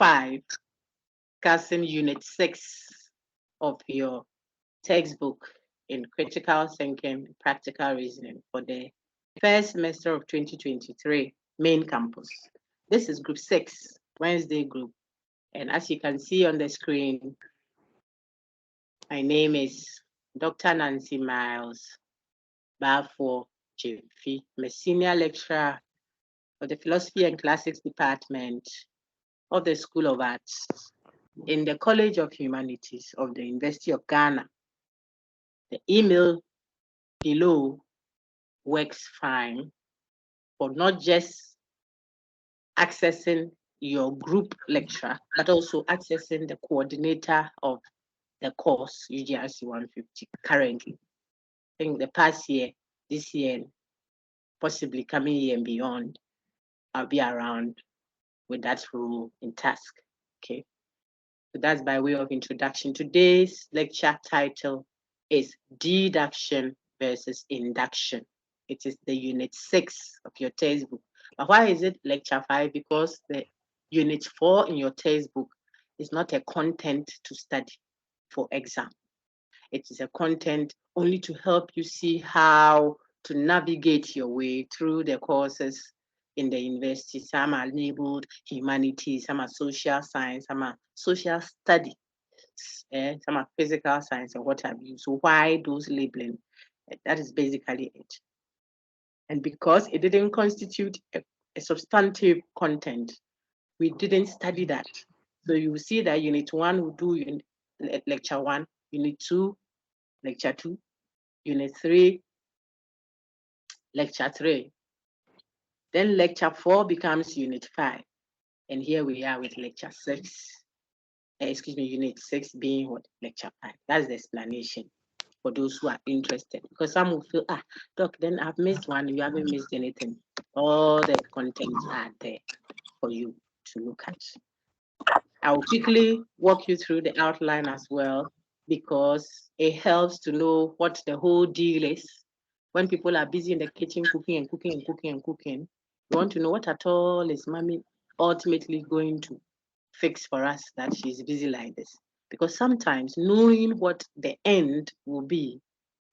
5, discussing Unit 6 of your textbook in Critical Thinking, Practical Reasoning for the first semester of 2023 main campus. This is Group 6, Wednesday group. And as you can see on the screen, my name is Dr. Nancy Miles Balfour Jeffy. I'm a senior lecturer of the Philosophy and Classics Department of the School of Arts in the College of Humanities of the University of Ghana. The email below works fine for not just accessing your group lecture, but also accessing the coordinator of the course, UGRC2023 currently. I think the past year, this year, possibly coming year and beyond, I'll be around with that rule in task, okay? So that's by way of introduction. Today's lecture title is Deduction versus Induction. It is the Unit 6 of your textbook. But why is it lecture 5? Because the Unit 4 in your textbook is not a content to study for exam. It is a content only to help you see how to navigate your way through the courses in the university. Some are labeled humanities, some are social science, some are social study, some are physical science and what have you. So why those labeling? That is basically it. And because it didn't constitute a substantive content, we didn't study that. So you will see that Unit 1 will do in lecture 1, Unit 2, lecture 2, Unit 3, lecture 3. Then lecture 4 becomes Unit 5. And here we are with lecture 6. Unit 6 being what? Lecture 5. That's the explanation for those who are interested. Because some will feel, Doc, then I've missed one. You haven't missed anything. All the contents are there for you to look at. I'll quickly walk you through the outline as well, because it helps to know what the whole deal is. When people are busy in the kitchen cooking and cooking and cooking and cooking, you want to know what at all is mommy ultimately going to fix for us that she's busy like this. Because sometimes knowing what the end will be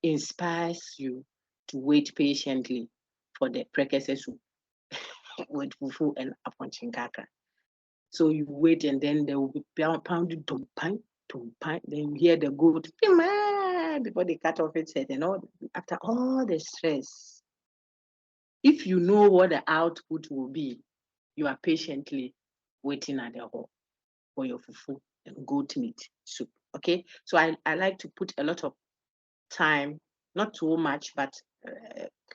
inspires you to wait patiently for the precursor with fufu and aponchinkaka. So you wait, and then there will be pounded then you hear the goat before they cut off its head, and all after all the stress. If you know what the output will be, you are patiently waiting at the hall for your fufu and goat meat soup. Okay, so I like to put a lot of time, not too much, but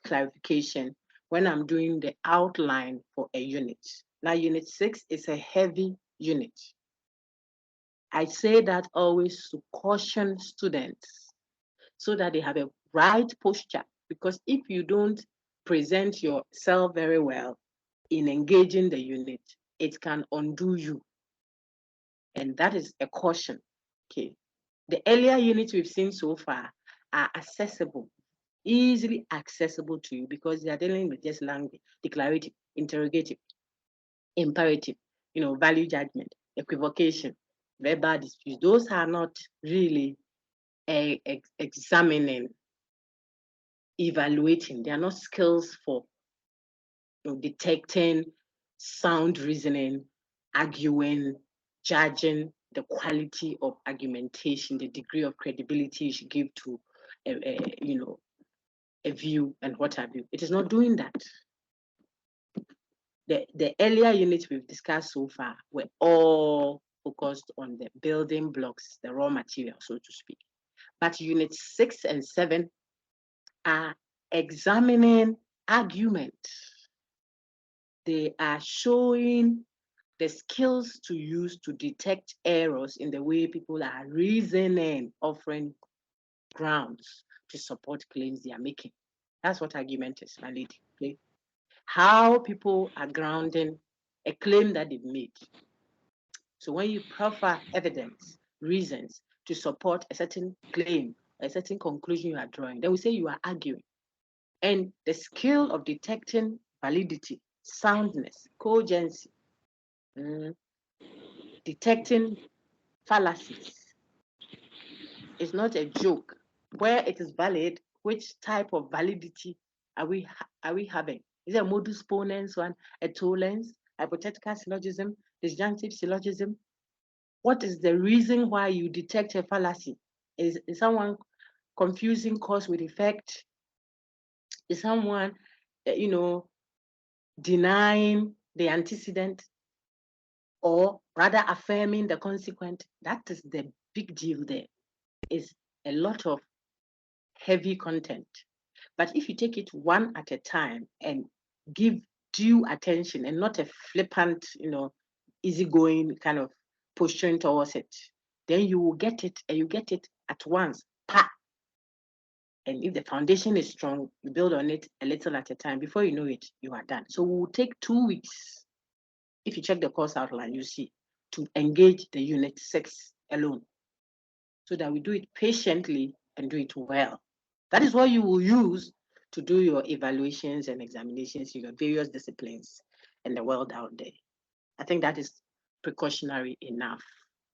clarification when I'm doing the outline for a unit. Now, Unit 6 is a heavy unit. I say that always to caution students so that they have a right posture, because if you don't present yourself very well in engaging the unit, it can undo you. And that is a caution. Okay. The earlier units we've seen so far are accessible, easily accessible to you, because they are dealing with just language, declarative, interrogative, imperative, value judgment, equivocation, verbal disputes. Those are not really examining, evaluating. They are not skills for detecting sound reasoning, arguing, judging the quality of argumentation, the degree of credibility you should give to a view and what have you. It is not doing that. The earlier units we've discussed so far were all focused on the building blocks, the raw material, so to speak. But units 6 and 7 are examining argument. They are showing the skills to use to detect errors in the way people are reasoning, offering grounds to support claims they are making. That's what argument is, my lady. Okay? How people are grounding a claim that they've made. So when you proffer evidence, reasons to support a certain claim, a certain conclusion you are drawing, then we say you are arguing. And the skill of detecting validity, soundness, cogency, detecting fallacies is not a joke. Where it is valid, which type of validity are we having? Is it a modus ponens one, a tollens, hypothetical syllogism, disjunctive syllogism? What is the reason why you detect a fallacy? Is someone confusing cause with effect? Is someone, denying the antecedent or rather affirming the consequent? That is the big deal there. Is a lot of heavy content. But if you take it one at a time and give due attention and not a flippant, easygoing kind of posturing towards it, then you will get it, and you get it at once. Pa! And if the foundation is strong, you build on it a little at a time. Before you know it, you are done. So we will take 2 weeks. If you check the course outline, you see, to engage the unit 6 alone, so that we do it patiently and do it well. That is what you will use to do your evaluations and examinations in your various disciplines in the world out there. I think that is precautionary enough,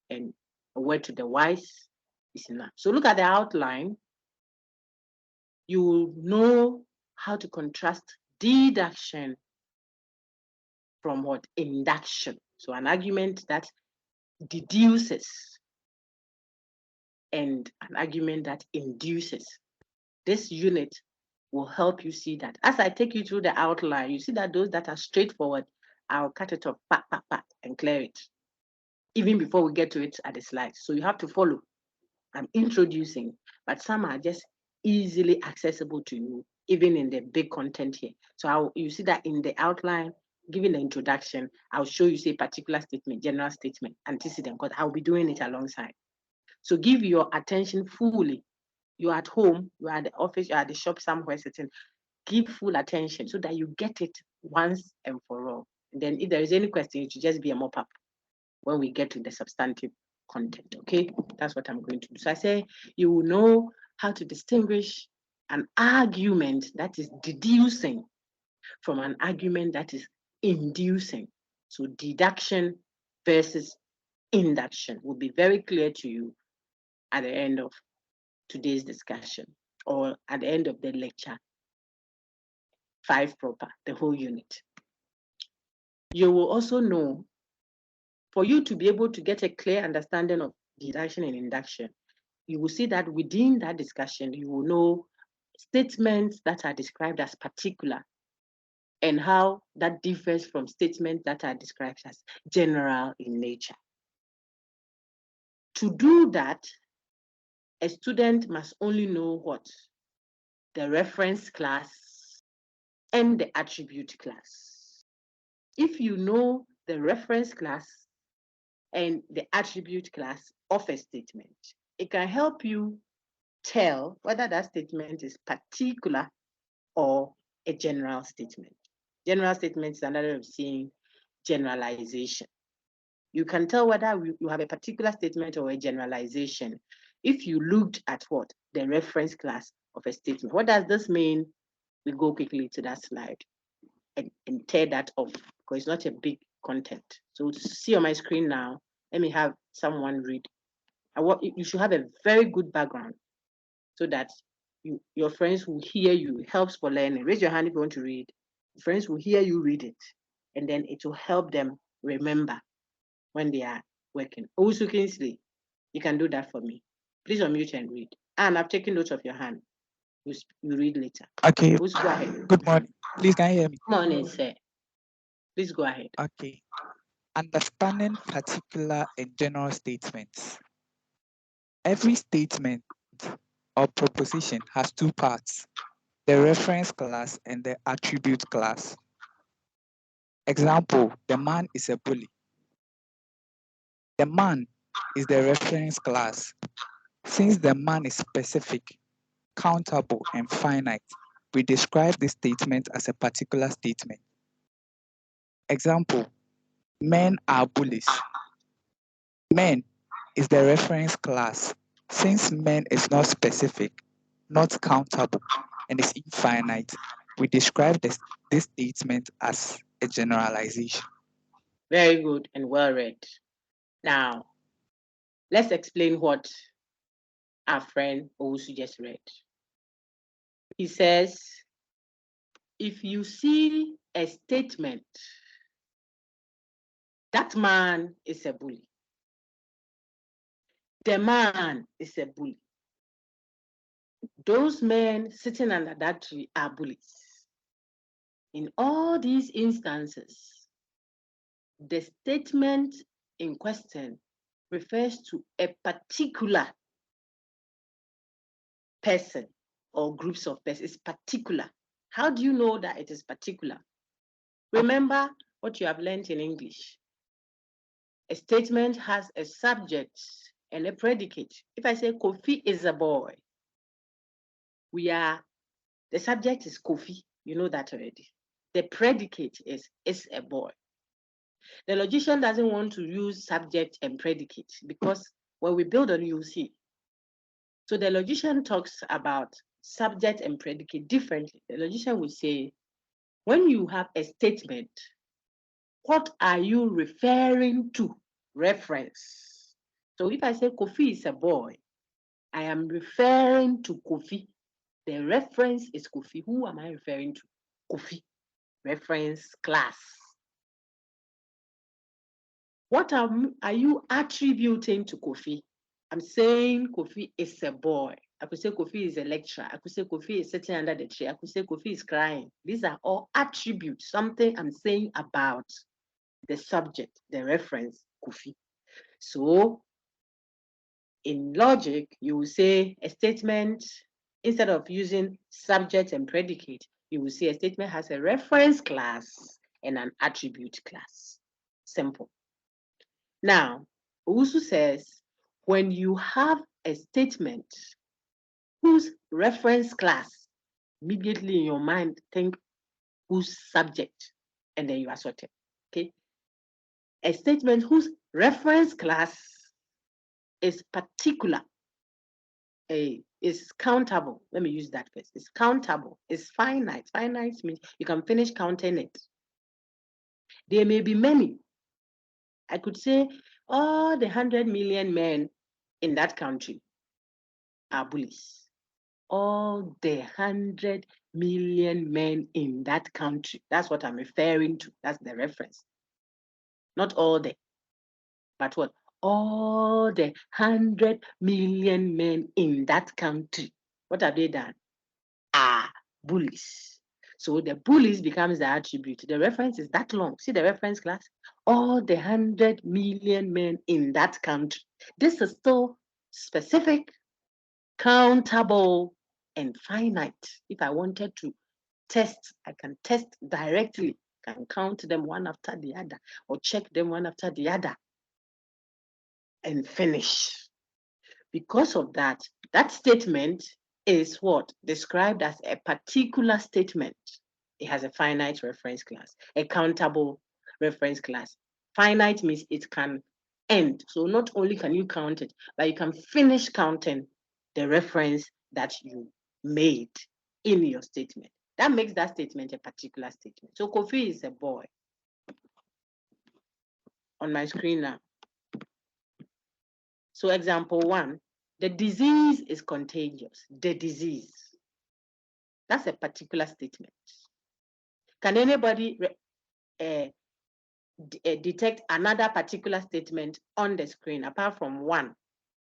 and a word to the wise is enough. So look at the outline. You will know how to contrast deduction from what? Induction. So an argument that deduces and an argument that induces. This unit will help you see that. As I take you through the outline, you see that those that are straightforward, I'll cut it off, pat, pat, pat, and clear it, even before we get to it at the slides. So you have to follow. I'm introducing, but some are just easily accessible to you, even in the big content here. So you see that in the outline, giving the introduction, I'll show you, say, particular statement, general statement, antecedent, because I'll be doing it alongside. So give your attention fully. You're at home, you're at the office, you're at the shop somewhere sitting. Give full attention so that you get it once and for all. And then if there is any question, it should just be a mop-up when we get to the substantive content, okay? That's what I'm going to do. So I say you will know how to distinguish an argument that is deducing from an argument that is inducing. So deduction versus induction will be very clear to you at the end of today's discussion, or at the end of the lecture 5 proper, the whole unit. You will also know, for you to be able to get a clear understanding of deduction and induction, you will see that within that discussion, you will know statements that are described as particular and how that differs from statements that are described as general in nature. To do that, a student must only know what? The reference class and the attribute class. If you know the reference class and the attribute class of a statement, it can help you tell whether that statement is particular or a general statement. General statement is another way of saying generalization. You can tell whether you have a particular statement or a generalization if you looked at what? The reference class of a statement. What does this mean? We go quickly to that slide and tear that off, because it's not a big content. So to see on my screen now, let me have someone read. You should have a very good background so that your friends will hear you. It helps for learning. Raise your hand if you want to read. Friends will hear you read it, and then it will help them remember when they are working. Also, Kingsley, you can do that for me. Please unmute and read. And I've taken note of your hand. You read later. Okay. Please go ahead. Good morning. Please, can you hear me? Good morning, sir. Please go ahead. Okay. Understanding particular and general statements. Every statement or proposition has two parts, the reference class and the attribute class. Example, the man is a bully. The man is the reference class. Since the man is specific, countable, and finite, we describe this statement as a particular statement. Example, men are bullies. Men is the reference class. Since men is not specific, not countable, and is infinite, we describe this statement as a generalization. Very good and well read. Now, let's explain what our friend Owusu just read. He says, if you see a statement, that man is a bully. The man is a bully. Those men sitting under that tree are bullies. In all these instances, the statement in question refers to a particular person or groups of persons. It's particular. How do you know that it is particular? Remember what you have learned in English. A statement has a subject and a predicate. If I say Kofi is a boy, the subject is Kofi. You know that already. The predicate is a boy. The logician doesn't want to use subject and predicate because when we build on, you'll see. So the logician talks about subject and predicate differently. The logician will say, when you have a statement, what are you referring to? Reference. So if I say Kofi is a boy, I am referring to Kofi. The reference is Kofi. Who am I referring to? Kofi. Reference class. What are you attributing to Kofi? I'm saying Kofi is a boy. I could say Kofi is a lecturer. I could say Kofi is sitting under the tree. I could say Kofi is crying. These are all attributes, something I'm saying about the subject, the reference, Kofi. So in logic, you will say a statement, instead of using subject and predicate, you will say a statement has a reference class and an attribute class. Simple. Now, Owusu says, when you have a statement whose reference class, immediately in your mind, think whose subject, and then you are sorted. Okay. A statement whose reference class is particular, is countable. Let me use that first. It's countable. It's finite. Finite means you can finish counting it. There may be many. I could say all the 100 million men in that country are bullies. All the 100 million men in that country. That's what I'm referring to. That's the reference. Not all the, but what? All the 100 million men in that country. What have they done? Are bullies. So the bullies becomes the attribute. The reference is that long. See the reference class? All the 100 million men in that country. This is still specific, countable, and finite. If I wanted to test, I can test directly, can count them one after the other, or check them one after the other, and finish. Because of that, that statement is what? Described as a particular statement. It has a finite reference class, a countable reference class. Finite means it can end. So not only can you count it, but you can finish counting the reference that you made in your statement. That makes that statement a particular statement. So Kofi is a boy. On my screen now. So example 1, the disease is contagious. The disease. That's a particular statement. Can anybody detect another particular statement on the screen apart from one,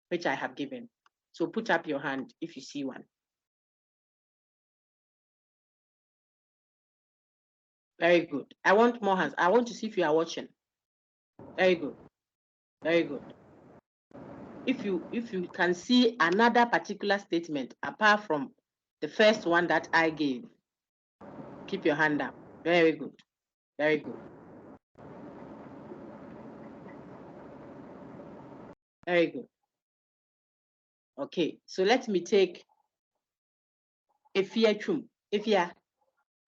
which I have given? So put up your hand if you see one. Very good. I want more hands. I want to see if you are watching. Very good. Very good. If you can see another particular statement apart from the first one that I gave, keep your hand up. Very good. Very good. Very good. Okay, so let me take Efia Chum. Efia,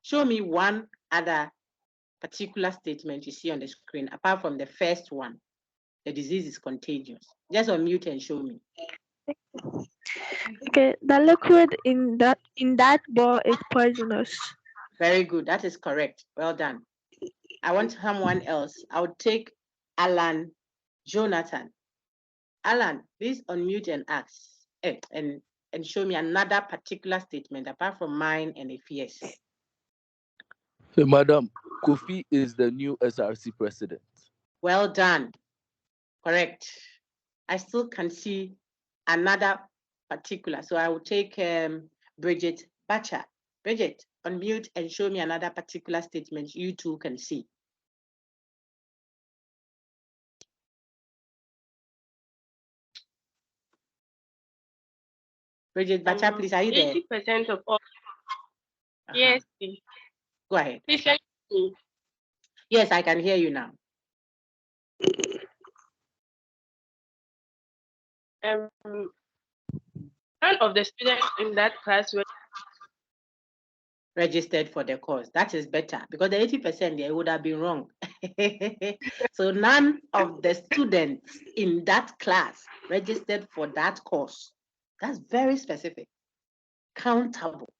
show me one other particular statement you see on the screen apart from the first one. The disease is contagious. Just unmute and show me. Okay, the liquid in that ball is poisonous. Very good. That is correct. Well done. I want someone else. I would take Alan Jonathan. Alan, please unmute and ask and show me another particular statement apart from mine and if yes. Hey, Madam, Kofi is the new SRC president. Well done. Correct. I still can see another particular. So I will take Bridget Bacha. Bridget, unmute and show me another particular statement you two can see. Bridget Bacha, please, are you there? 80% of all. Yes, please. Go ahead. Please can you hear me? Yes, I can hear you now. None of the students in that class were registered for the course. That is better because the 80% there would have been wrong. So none of the students in that class registered for that course. That's very specific. Countable.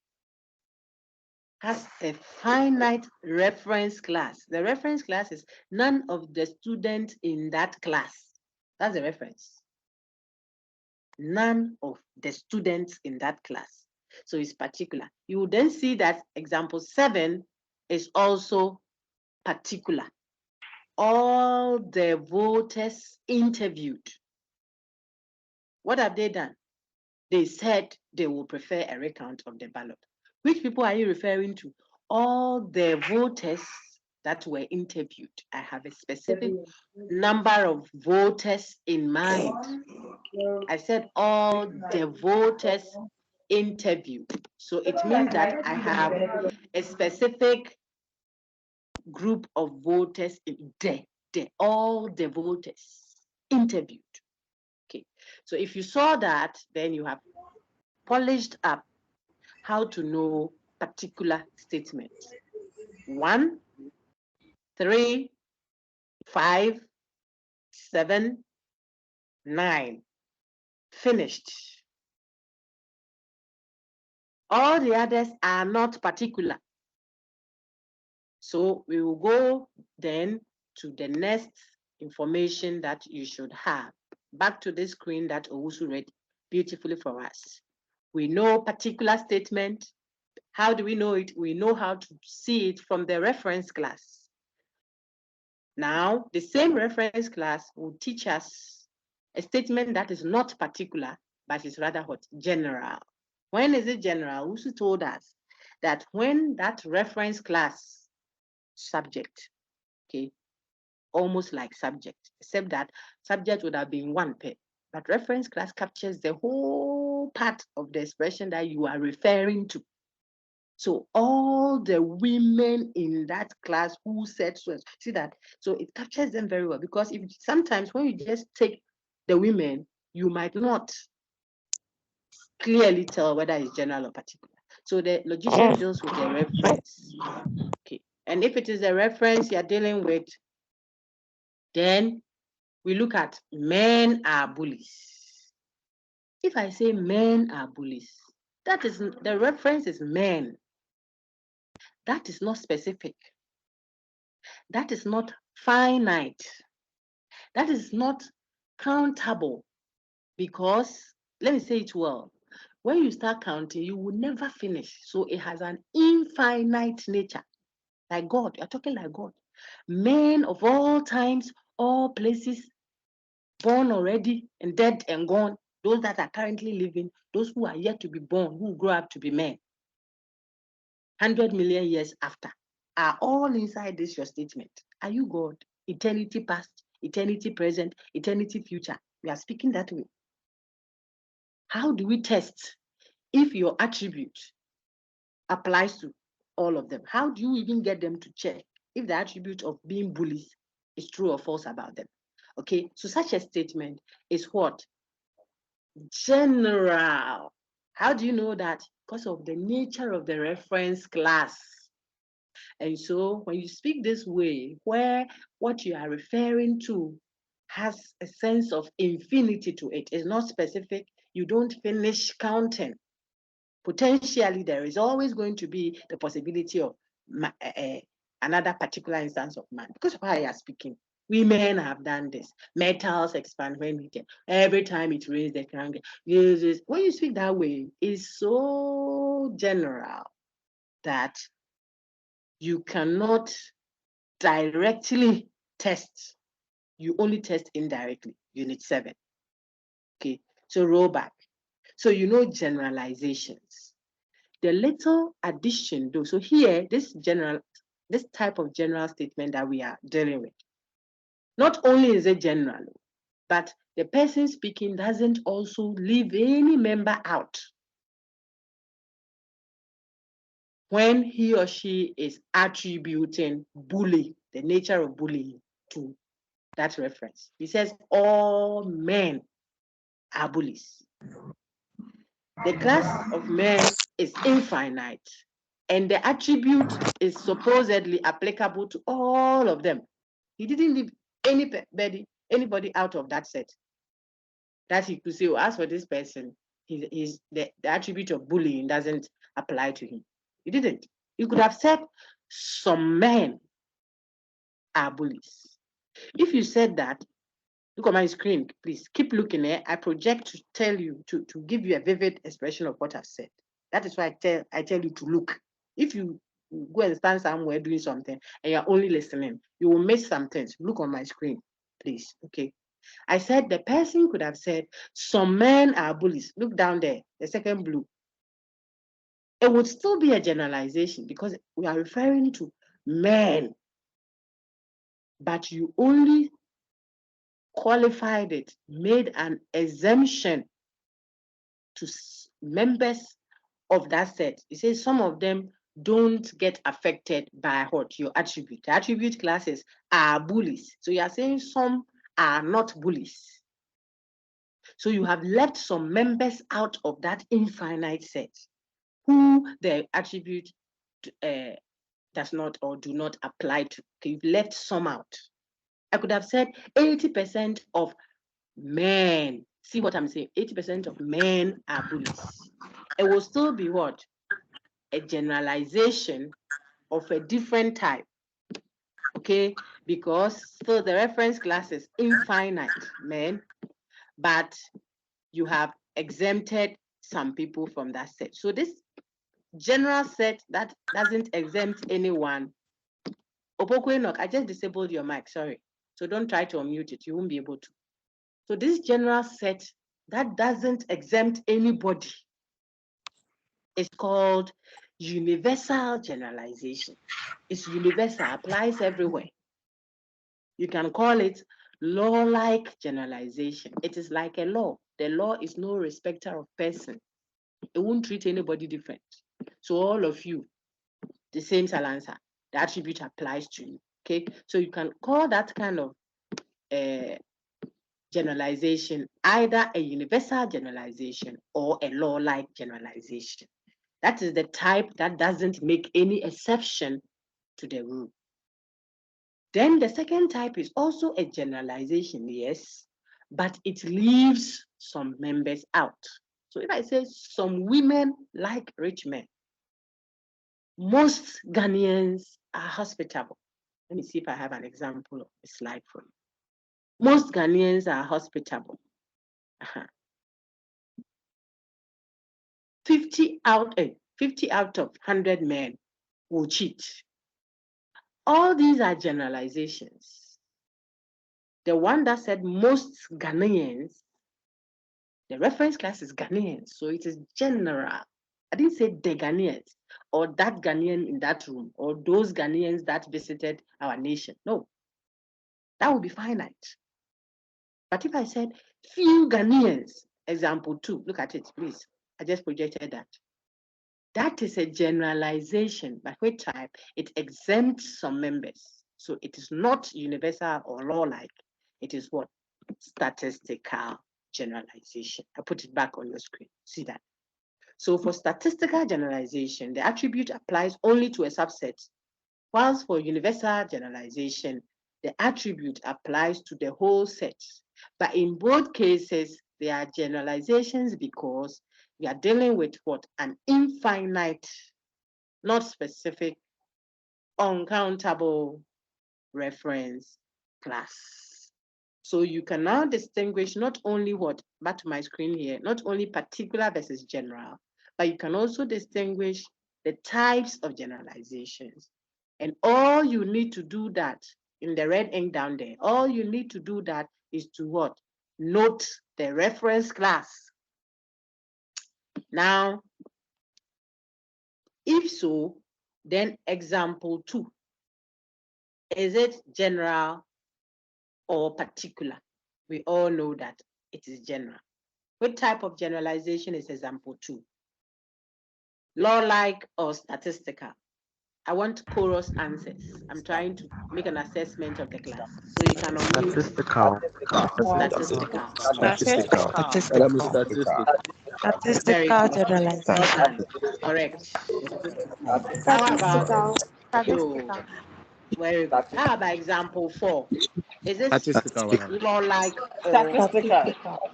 Has a finite reference class. The reference class is none of the students in that class. That's the reference. None of the students in that class. So it's particular. You will then see that example 7 is also particular. All the voters interviewed. What have they done? They said they will prefer a recount of the ballot. Which people are you referring to? All the voters that were interviewed. I have a specific number of voters in mind. I said all the voters interviewed. So it means that I have a specific group of voters in all the voters interviewed. Okay, so if you saw that, then you have polished up how to know particular statements. 1, 3, 5, 7, 9. Finished. All the others are not particular. So we will go then to the next information that you should have. Back to the screen that Owusu read beautifully for us. We know particular statement. How do we know it? We know how to see it from the reference class. Now, the same reference class will teach us a statement that is not particular, but is rather what? General. When is it general? Owusu told us that when that reference class subject, okay, almost like subject, except that subject would have been one pair, but reference class captures the whole part of the expression that you are referring to. So all the women in that class who said so, see that? So it captures them very well because if sometimes when you just take the women, you might not clearly tell whether it's general or particular. So the logician deals with the reference. Okay. And if it is a reference you're dealing with, then we look at men are bullies. If I say men are bullies, that is the reference is men. That is not specific. That is not finite. That is not countable because, let me say it well, when you start counting, you will never finish. So it has an infinite nature. Like God, you're talking like God. Men of all times, all places, born already and dead and gone, those that are currently living, those who are yet to be born, who grow up to be men, 100 million years after, are all inside this your statement. Are you God? Eternity past, eternity present, eternity future. We are speaking that way. How do we test if your attribute applies to all of them? How do you even get them to check if the attribute of being bullies is true or false about them? Okay, so such a statement is what? General. How do you know that? Because of the nature of the reference class. And so when you speak this way, where what you are referring to has a sense of infinity to it, is not specific, you don't finish counting. Potentially, there is always going to be the possibility of another particular instance of man because of how you are speaking. Women have done this. Metals expand when we get. Every time it rains, they can get. When you speak that way, it's so general that you cannot directly test. You only test indirectly. Unit 7. Okay, so roll back. So you know generalizations. The little addition though, so here, this type of general statement that we are dealing with, not only is it general, but the person speaking doesn't also leave any member out when he or she is attributing bully, the nature of bullying, to that reference. He says all men are bullies. The class of men is infinite, and the attribute is supposedly applicable to all of them. He didn't leave anybody out of that set that he could say, well, as for this person, the attribute of bullying doesn't apply to him. He didn't. You could have said some men are bullies. If you said that, look at my screen, please. Keep looking there. I project to tell you, to give you a vivid expression of what I've said. That is why I tell you to look. If you go and stand somewhere doing something and you're only listening, you will miss some things. Look on my screen, please. Okay. I said the person could have said, some men are bullies. Look down there, the second blue. It would still be a generalization because we are referring to men, but you only qualified it, made an exemption to members of that set. You say some of them don't get affected by what? Your attribute. The attribute classes are bullies. So you are saying some are not bullies. So you have left some members out of that infinite set who the attribute does not or do not apply to. Okay, you've left some out. I could have said 80% of men. See what I'm saying? 80% of men are bullies. It will still be what? A generalization of a different type. Okay, because still the reference class is infinite men, but you have exempted some people from that set. So this general set that doesn't exempt anyone. Opoko Enoch, I just disabled your mic, sorry. So don't try to unmute it, you won't be able to. So this general set that doesn't exempt anybody is called universal generalization. It's universal, applies everywhere. You can call it law-like generalization. It is like a law. The law is no respecter of person. It won't treat anybody different. So all of you, the same answer. The attribute applies to you. Okay, so you can call that kind of generalization either a universal generalization or a law-like generalization. That is the type that doesn't make any exception to the rule. Then the second type is also a generalization, yes, but it leaves some members out. So if I say some women like rich men, most Ghanaians are hospitable. Let me see if I have an example of a slide for you. Most Ghanaians are hospitable. 50 out of 100 men will cheat. All these are generalizations. The one that said most Ghanaians, the reference class is Ghanaians, so it is general. I didn't say the Ghanaians or that Ghanaian in that room or those Ghanaians that visited our nation. No, that would be finite. But if I said few Ghanaians, example 2, look at it, please. I just projected that. That is a generalization, by which type it exempts some members. So it is not universal or law-like. It is what? Statistical generalization. I put it back on your screen. See that? So for statistical generalization, the attribute applies only to a subset, whilst for universal generalization, the attribute applies to the whole set. But in both cases, they are generalizations because we are dealing with what? An infinite, not specific, uncountable reference class. So you can now distinguish not only what, back to my screen here, not only particular versus general, but you can also distinguish the types of generalizations. And all you need to do that in the red ink down there, all you need to do that is to what? Note the reference class. Now, if so, then example 2. Is it general or particular? We all know that it is general. What type of generalization is example 2? Law-like or statistical? I want chorus answers. I'm trying to make an assessment of the class. So you can unmute. Statistical. Statistical. Statistical. Madam, is statistics. Very Statistical good. Well generalization. done. Correct. How about you? Very good. How about example 4? Is this Statistical, madam. law-like or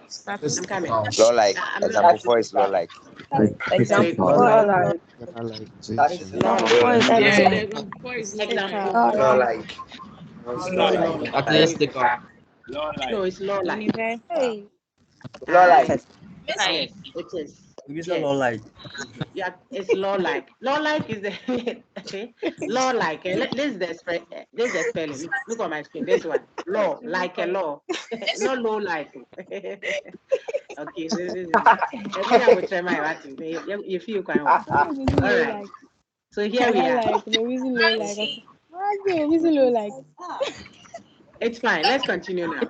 Statistical. I'm coming? Law like. I'm Example 4 is law like. very good. Law like. It's law-like. Yeah, four is law like. Example Law 4. like. It's law-like. Very good. No, it's law-like. Universal. Yes, it is. Yes. Yeah, it's law-like. Law-like is the okay. Law-like. This is the spelling. Look on my screen. This one. Law, like a law. Not low-like. Okay, so this is I will try my best. You feel quite well. All right. So here we are. It's fine. Let's continue now.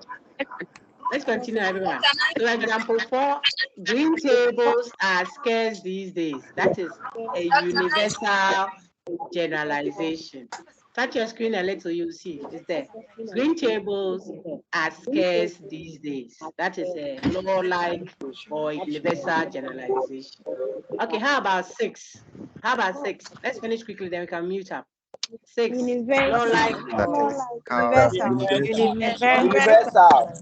Let's continue, everyone. So example 4, green tables are scarce these days. That is a universal generalization. Touch your screen a little, you'll see it's there. Green tables are scarce these days. That is a law-like or universal generalization. Okay, how about 6? How about 6? Let's finish quickly, then we can mute up. 6, law-like or Universal. very good. Universal.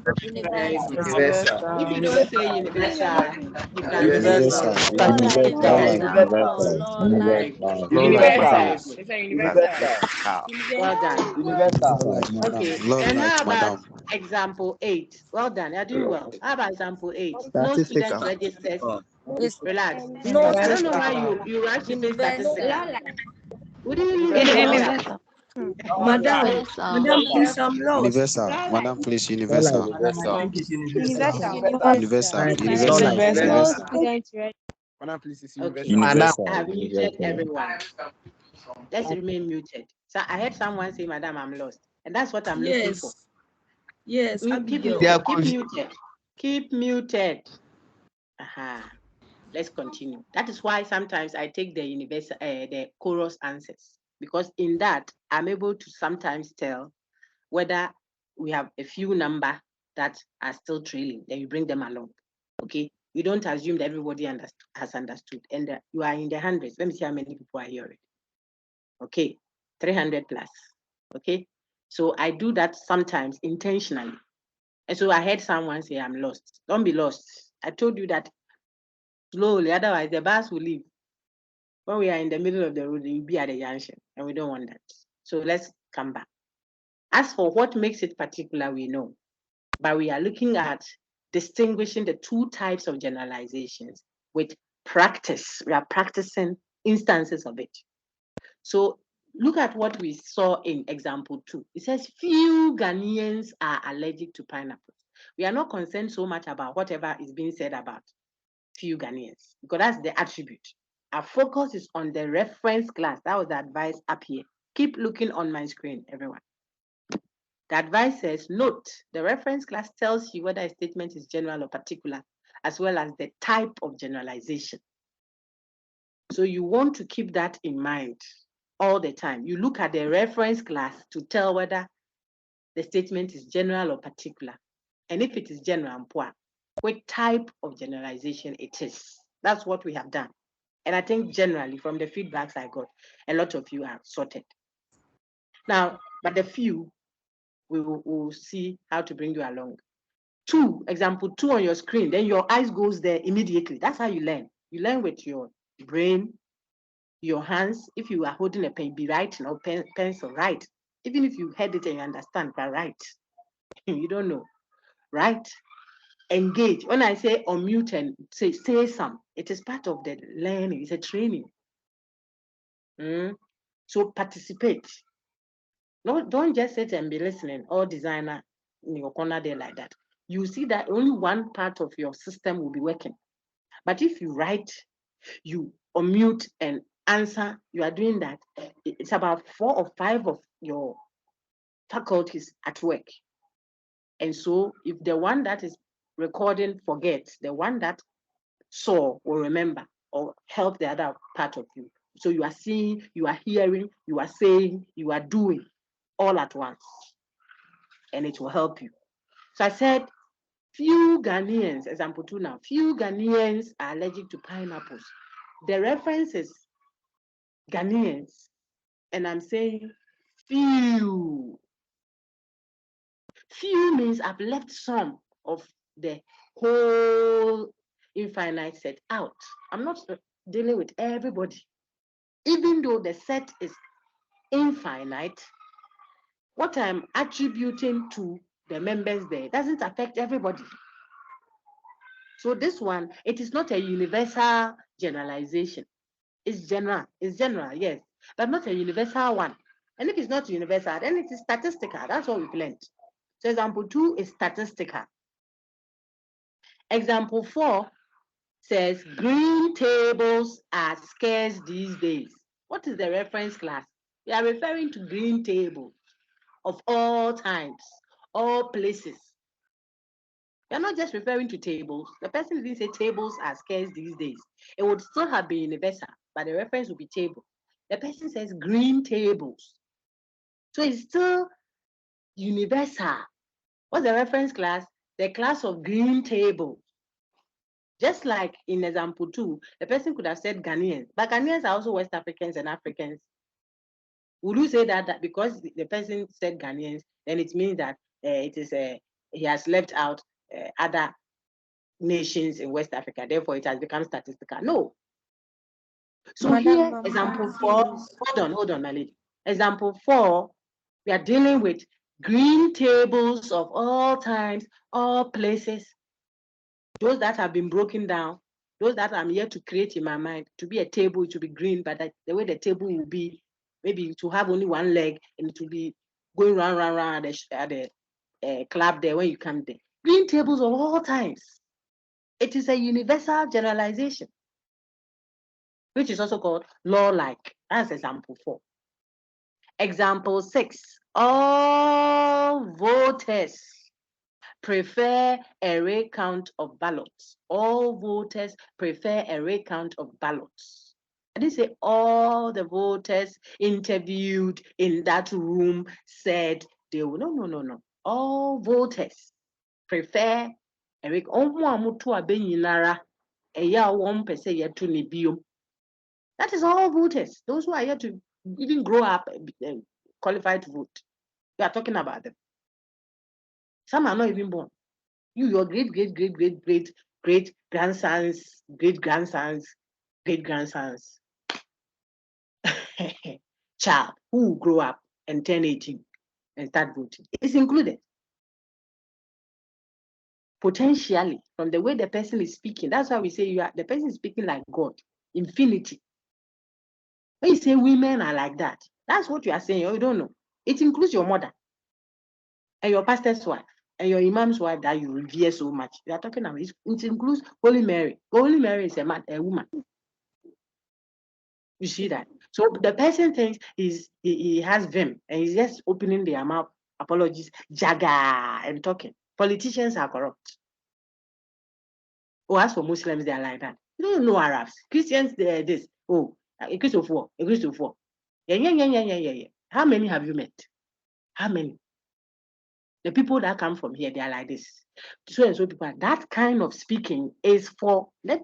If you don't say universal, you can Universal. say Universal. very good. Very good. Very good. It's a universal. Well done. Universal. Okay. And how about example 8? Well done. You're doing well. How about example 8? No student registers. Relax. I don't know why you rush to say statistical. Wouldn't you leave it like that? Madam, please, I'm lost. Universal. Madam, please, universal. Universal. Universal. Madam, please, it's Okay. universal. I have muted everyone. Let's remain muted. So I heard someone say, Madam, I'm lost. And that's what I'm looking for. Yes, Keep muted. Keep muted. Let's continue. That is why sometimes I take the universal, the chorus answers, because in that I'm able to sometimes tell whether we have a few number that are still trailing. Then you bring them along. Okay. You don't assume that everybody has understood, and you are in the hundreds. Let me see how many people are here already. Okay, 300 plus. Okay, so I do that sometimes intentionally. And so I heard someone say, I'm lost. Don't be lost. I told you that slowly, otherwise the bus will leave. When we are in the middle of the road, you'll be at the junction, and we don't want that. So let's come back. As for what makes it particular, we know, but we are looking at distinguishing the two types of generalizations with practice. We are practicing instances of it. So look at what we saw in example 2. It says few Ghanaians are allergic to pineapples. We are not concerned so much about whatever is being said about few Ghanaians, because that's the attribute. Our focus is on the reference class. That was the advice up here. Keep looking on my screen, everyone. The advice says, note, the reference class tells you whether a statement is general or particular, as well as the type of generalization. So you want to keep that in mind all the time. You look at the reference class to tell whether the statement is general or particular. And if it is general, what type of generalization it is. That's what we have done. And I think generally from the feedbacks I got, a lot of you are sorted. Now, but the few, we will see how to bring you along. 2, example 2 on your screen, then your eyes goes there immediately. That's how you learn. You learn with your brain, your hands. If you are holding a pen, be writing, or pencil, write. Even if you heard it and you understand, but write. You don't know, right? Engage. When I say unmute and say some, it is part of the learning. It's a training. So participate. No, don't just sit and be listening or designer in your corner there like that. You see that only one part of your system will be working. But if you write, you unmute and answer, you are doing that. It's about 4 or 5 of your faculties at work. And so if the one that is recording forgets, the one that saw will remember or help the other part of you. So you are seeing, you are hearing, you are saying, you are doing all at once. And it will help you. So I said, few Ghanaians, example 2 now, few Ghanaians are allergic to pineapples. The reference is Ghanaians. And I'm saying few. Few means I've left some of the whole infinite set out. I'm not dealing with everybody. Even though the set is infinite, what I'm attributing to the members there doesn't affect everybody. So this one, it is not a universal generalization. It's general, yes, but not a universal one. And if it's not universal, then it is statistical. That's what we've learned. So example 2 is statistical. Example 4 says green tables are scarce these days. What is the reference class? We are referring to green tables of all times, all places. We are not just referring to tables. The person didn't say tables are scarce these days. It would still have been universal, but the reference would be table. The person says green tables. So it's still universal. What's the reference class? The class of green tables. Just like in example 2, the person could have said Ghanaians, but Ghanaians are also West Africans and Africans. Would you say that because the person said Ghanaians, then it means that he has left out other nations in West Africa, therefore it has become statistical? No. So Madam, here, I'm example 4, confused. hold on, my lady. Example 4, we are dealing with green tables of all times, all places. Those that have been broken down, those that I'm here to create in my mind, to be a table, it will be green, but the way the table will be, maybe to have only one leg and it will be going round at the club there when you come there. Green tables of all times. It is a universal generalization, which is also called law-like. That's example 4. Example 6, all voters prefer a recount of ballots. All voters prefer a recount of ballots. I didn't say all the voters interviewed in that room said they will. No. All voters prefer a recount. That is all voters. Those who are yet to even grow up and qualify to vote. We are talking about them. Some are not even born. Your great grandsons, child who will grow up and turn 18 and start voting. It's included. Potentially, from the way the person is speaking, that's why we say the person is speaking like God, infinity. When you say women are like that, that's what you are saying, or you don't know. It includes your mother and your pastor's wife and your imam's wife that you revere so much. You are talking about it includes Holy Mary. Holy Mary is a woman. You see that? So the person thinks he has vim and he's just opening their mouth, apologies, jaga, and talking. Politicians are corrupt. Oh, as for Muslims, they are like that. You don't know Arabs. Christians, they're this. Oh, a Christopher. Yeah. How many have you met? How many? The people that come from here, they are like this. So and so people, that kind of speaking is for, let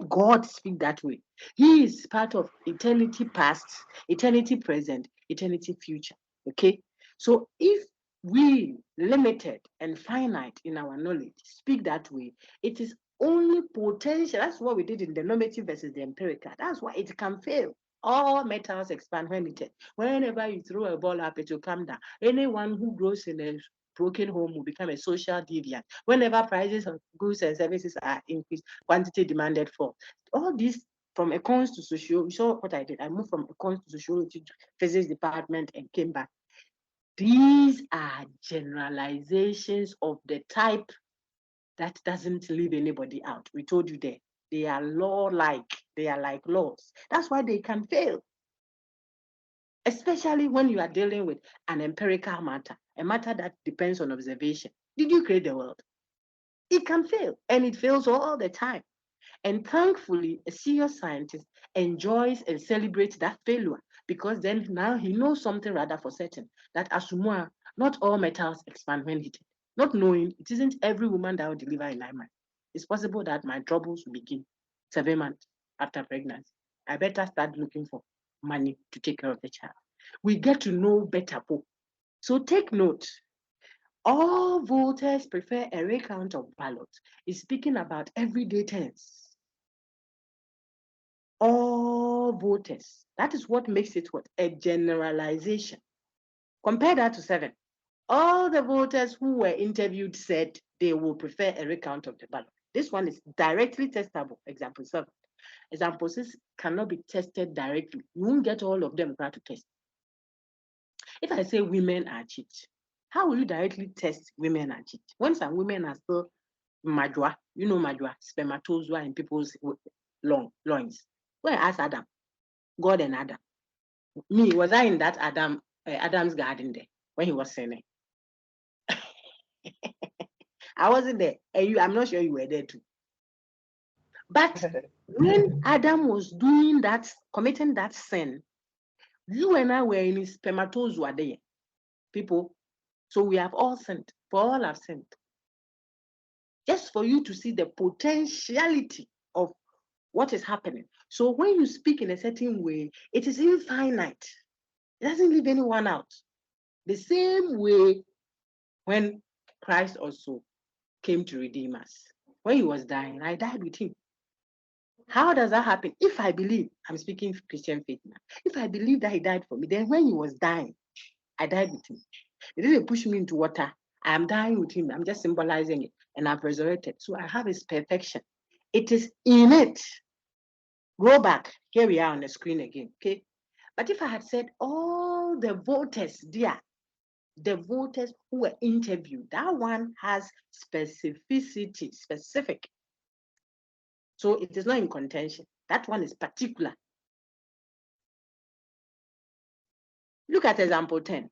God speak that way. He is part of eternity past, eternity present, eternity future. Okay? So if we, limited and finite in our knowledge, speak that way, it is only potential. That's what we did in the normative versus the empirical. That's why it can fail. All metals expand when it. Whenever you throw a ball up, it will come down. Anyone who grows in a broken home will become a social deviant. Whenever prices of goods and services are increased, quantity demanded for. All these from econs to social, you saw what I did. I moved from econs to sociology to physics department and came back. These are generalizations of the type that doesn't leave anybody out. We told you there. They are law-like. They are like laws. That's why they can fail. Especially when you are dealing with an empirical matter, a matter that depends on observation. Did you create the world? It can fail, and it fails all the time. And thankfully, a serious scientist enjoys and celebrates that failure because then now he knows something rather for certain, that asumua, not all metals expand when heated. Not knowing it isn't every woman that will deliver in 9 months. It's possible that my troubles will begin 7 months after pregnancy. I better start looking for money to take care of the child. We get to know better. So take note. All voters prefer a recount of ballots. It's speaking about everyday terms. All voters. That is what makes it what? A generalization. Compare that to 7. All the voters who were interviewed said they will prefer a recount of the ballot. This one is directly testable. Example 7. Example 6 cannot be tested directly. You won't get all of them to test. If I say women are cheat, how will you directly test women are cheat? When some women are still majua, you know majua, spermatozoa in people's loins. When I asked Adam, God and Adam, me, was I in that Adam's garden there when he was sinning? I wasn't there, and I'm not sure you were there too. But when Adam was doing that, committing that sin, you and I were in his spermatozoa there, people. So we have all sinned, for all have sinned. Just for you to see the potentiality of what is happening. So when you speak in a certain way, it is infinite. It doesn't leave anyone out. The same way when Christ also came to redeem us. When he was dying, I died with him. How does that happen? If I believe, I'm speaking Christian faith now. If I believe that he died for me, then when he was dying, I died with him. He didn't push me into water. I am dying with him. I'm just symbolizing it. And I've resurrected. So I have his perfection. It is in it. Go back. Here we are on the screen again. Okay. But if I had said all the voters there, the voters who were interviewed, that one has specificity, specific. So it is not in contention. That one is particular. Look at example 10.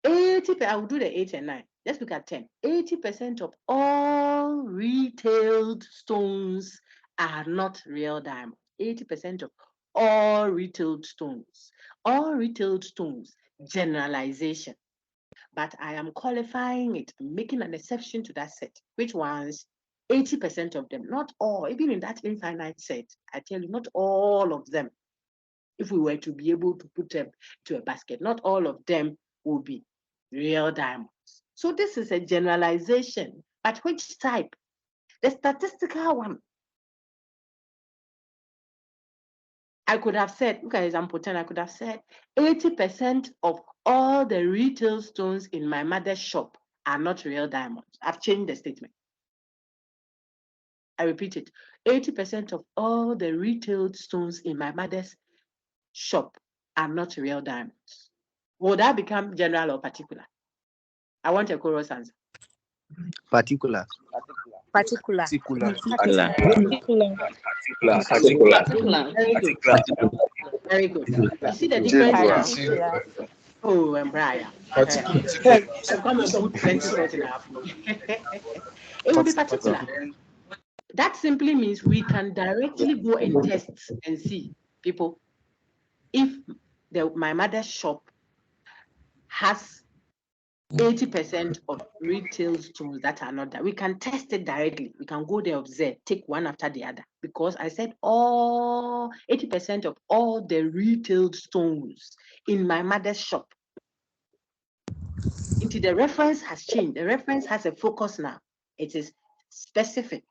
80%, I will do the 8 and 9. Let's look at 10. 80% of all retailed stones are not real diamonds. 80% of all retailed stones. All retailed stones, generalization. But I am qualifying it, making an exception to that set. Which ones? 80% of them, not all, even in that infinite set, I tell you, not all of them. If we were to be able to put them to a basket, not all of them will be real diamonds. So this is a generalization, but which type? The statistical one. I could have said, look at example 10, I could have said 80% of all the retail stones in my mother's shop are not real diamonds. I've changed the statement. I repeat it, 80% of all the retail stones in my mother's shop are not real diamonds. Will that become general or particular? I want a chorus answer. Particular. Particular. Particular. Very good. Very good. You see the difference now? Oh, and Brian. Come and put plenty salt in our food. It will be particular. That simply means we can directly go and test and see, people, if my mother's shop has 80% of retail stores that are not there. We can test it directly. We can go there, observe, take one after the other. Because I said 80% of all the retail stones in my mother's shop. The reference has changed. The reference has a focus now. It is specific,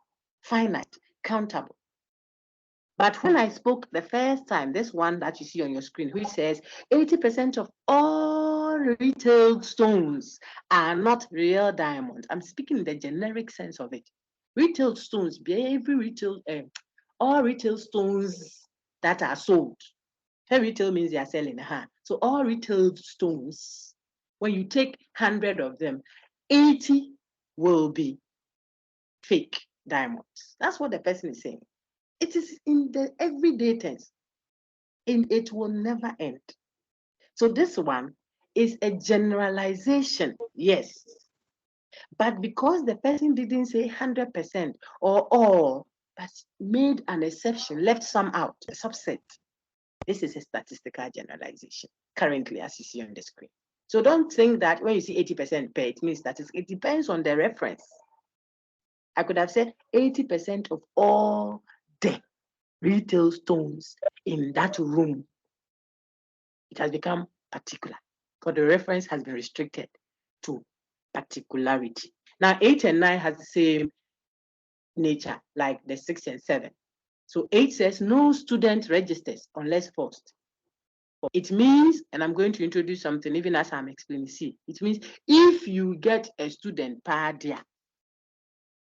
finite, countable. But when I spoke the first time, this one that you see on your screen, which says 80% of all retail stones are not real diamonds. I'm speaking in the generic sense of it. Retail stones, all retail stones that are sold. Retail means they are selling. So all retail stones, when you take 100 of them, 80 will be fake diamonds. That's what the person is saying. It is in the everyday tense, and it will never end. So this one is a generalization, yes. But because the person didn't say 100% or all, but made an exception, left some out, a subset, this is a statistical generalization currently as you see on the screen. So don't think that when you see 80% pay, it means that it depends on the reference. I could have said 80% of all the retail stones in that room. It has become particular, but the reference has been restricted to particularity. Now, 8 and 9 has the same nature, like the 6 and 7. So 8 says no student registers unless forced. It means, and I'm going to introduce something even as I'm explaining, see, it means if you get a student per year,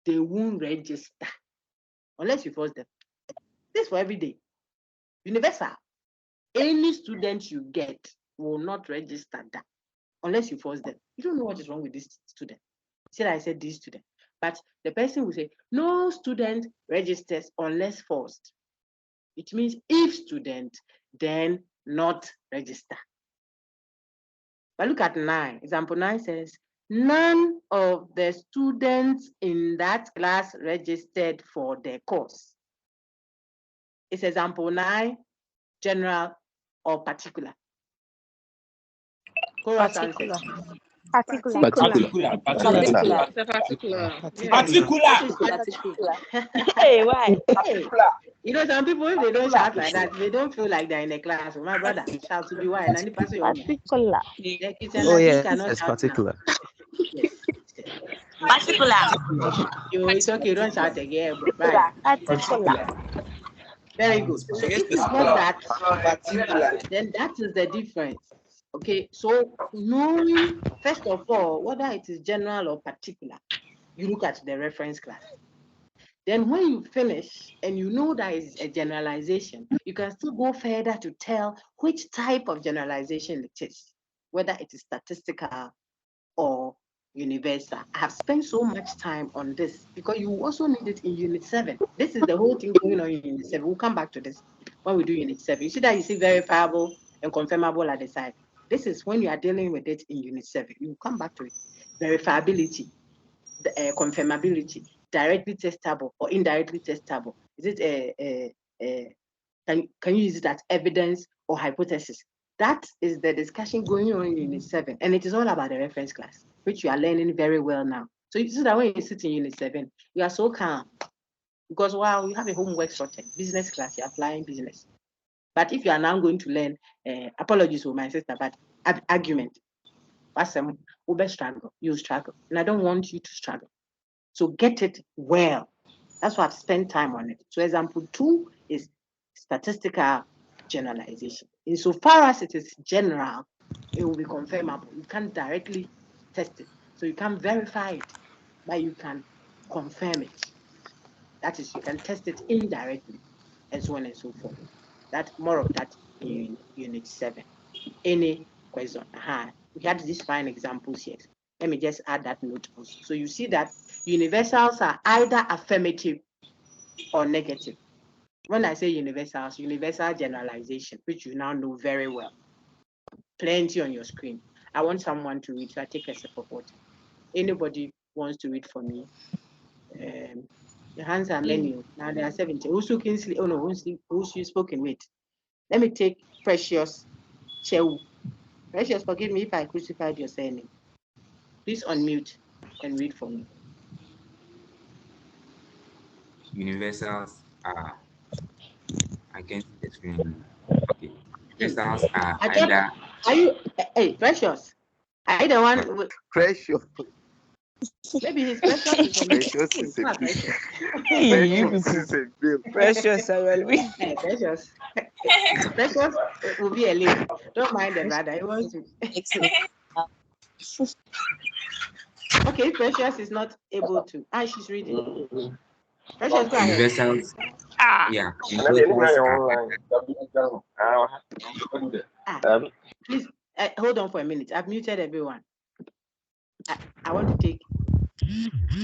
they won't register unless you force them. This for every day. Universal. Any student you get will not register that unless you force them. You don't know what is wrong with this student. See, I said this student. But the person will say, no student registers unless forced. It means if student, then not register. But look at 9. Example 9 says, none of the students in that class registered for the course. It's example 9, general or particular. Particular. Particular. Hey, why? Hey, you know, some people, if they don't shout like that, they don't feel like they're in a class. My brother, shout to be why? And Particular. Oh yeah, it's particular. Yes. It's okay, you don't shout again. Right. Particular. Very good. So if it's not that, then that is the difference. Okay, so knowing, first of all, whether it is general or particular, you look at the reference class. Then when you finish and you know that is a generalization, you can still go further to tell which type of generalization it is, whether it is statistical or universal. I have spent so much time on this because you also need it in Unit 7. This is the whole thing going on in Unit 7. We'll come back to this when we do Unit 7. You see that you see verifiable and confirmable at the side. This is when you are dealing with it in Unit 7. You will come back to it. Verifiability, confirmability, directly testable or indirectly testable. Is it can you use it as evidence or hypothesis? That is the discussion going on in Unit 7, and it is all about the reference class, which you are learning very well now. So you see that when you sit in Unit 7, you are so calm because while you have a homework sorted, business class, you're applying business. But if you are now going to learn, apologies for my sister, but argument, struggle, you struggle, and I don't want you to struggle. So get it well. That's why I've spent time on it. So example 2 is statistical generalization. Insofar as it is general, it will be confirmable. You can't directly test it. So you can't verify it, but you can confirm it. That is, you can test it indirectly, and so on and so forth. That more of that in Unit 7. Any question? We had these fine examples here. Let me just add that note also. So you see that universals are either affirmative or negative. When I say universals, universal generalization, which you now know very well. Plenty on your screen. I want someone to read, so I take a sip of water. Anybody wants to read for me? The hands are many. Now there are 70. Who's Kinsley? Oh no, who's you spoken with? Let me take Precious Chew. Precious, forgive me if I crucified your surname. Please unmute and read for me. Universals are against the screen. Okay. Universals are either. Are you? Hey, Precious. Are you the one? With, Precious. maybe his Precious is on Precious is a Precious. Precious, I will be. Hey, Precious. Precious will be a lady. Don't mind the brother. He wants to. Okay, Precious is not able to. She's reading. Precious, go ahead. Universals, yeah, universals are Please hold on for a minute. I've muted everyone. I want to take.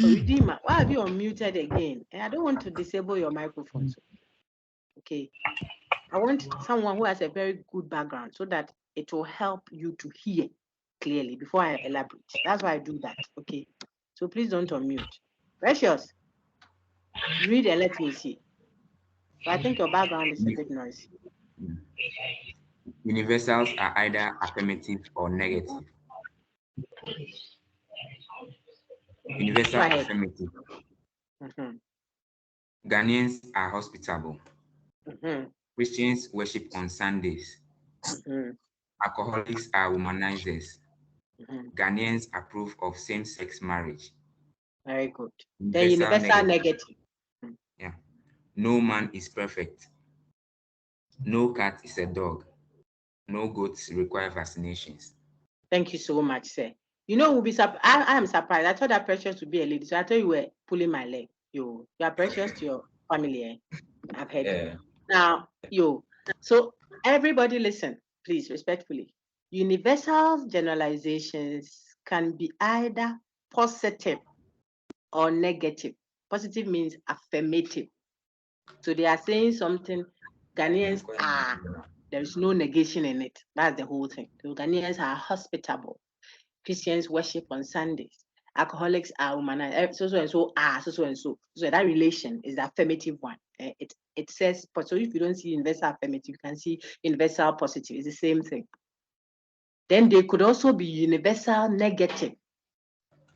Redeemer, why have you unmuted again? And I don't want to disable your microphone. So. Okay. I want someone who has a very good background so that it will help you to hear clearly before I elaborate. That's why I do that. Okay. So please don't unmute. Precious, read and let me see. So I think your background is a bit noisy. Universals are either affirmative or negative. Universal affirmative. Ghanaians are hospitable. Christians worship on Sundays. Alcoholics are womanizers. Ghanaians approve of same-sex marriage. Very good. The universal negative. Yeah. No man is perfect. No cat is a dog. No goats require vaccinations. Thank you so much, sir. You know, we'll be I am surprised. I thought that Precious would be a lady, so I thought you were pulling my leg. You are precious to your family. Eh? I've heard. Yeah. Now, so everybody listen, please, respectfully. Universal generalizations can be either positive or negative. Positive means affirmative. So they are saying something Ghanaians are. There is no negation in it. That's the whole thing. So Ghanaians are hospitable. Christians worship on Sundays. Alcoholics are humanized. So and so are so and so. So that relation is the affirmative one. It says, so if you don't see universal affirmative, you can see universal positive. It's the same thing. Then they could also be universal negative.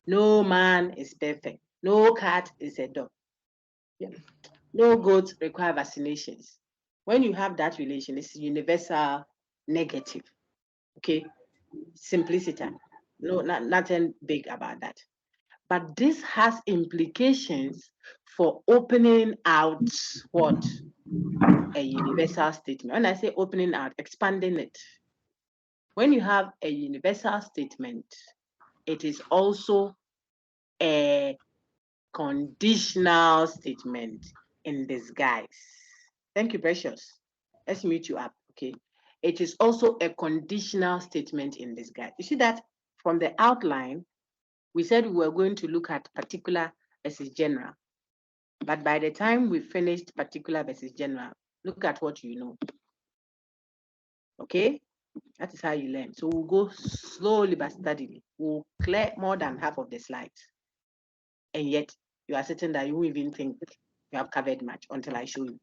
No man is perfect. No cat is a dog. Yeah. No goats require vaccinations. When you have that relation, it's universal negative. Okay, simplicity. No, nothing big about that. But this has implications for opening out what? A universal statement. When I say opening out, expanding it. When you have a universal statement, it is also a conditional statement in disguise. Thank you, Precious. Let's mute you up, okay? It is also a conditional statement in disguise. You see that from the outline, we said we were going to look at particular versus general. But by the time we finished particular versus general, look at what you know. Okay? That is how you learn. So we'll go slowly but steadily. We'll clear more than half of the slides. And yet, you are certain that you won't even think you have covered much until I show you.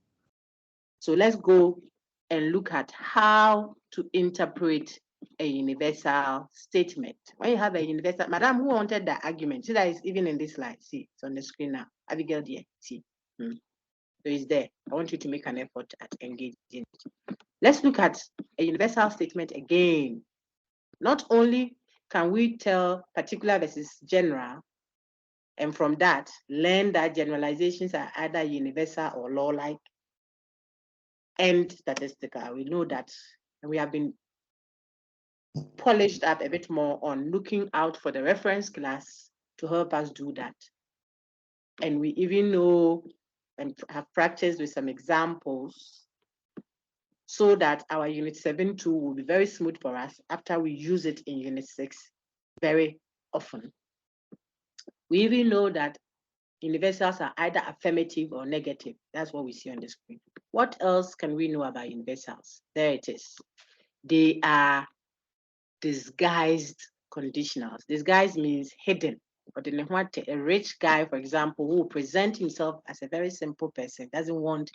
So let's go and look at how to interpret a universal statement. When you have a universal, Madam, who wanted that argument? See that it's even in this slide. See, it's on the screen now. Abigail, dear, see. So it's there. I want you to make an effort at engaging it. Let's look at a universal statement again. Not only can we tell particular versus general, and from that, learn that generalizations are either universal or law-like and statistical. We know that, and we have been polished up a bit more on looking out for the reference class to help us do that. And we even know and have practiced with some examples so that our Unit 7 tool will be very smooth for us after we use it in Unit 6 very often. We even know that universals are either affirmative or negative. That's what we see on the screen. What else can we know about universals? There it is. They are disguised conditionals. Disguised means hidden. But in what a rich guy, for example, who will present himself as a very simple person, doesn't want,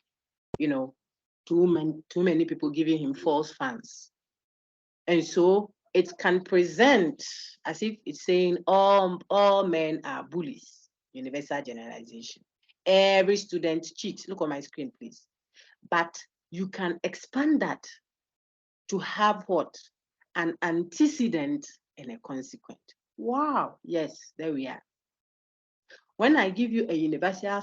too many people giving him false fans. And so it can present as if it's saying all men are bullies. Universal generalization. Every student cheats. Look on my screen, please. But you can expand that to have what? An antecedent and a consequent. Wow, yes, there we are. When I give you a universal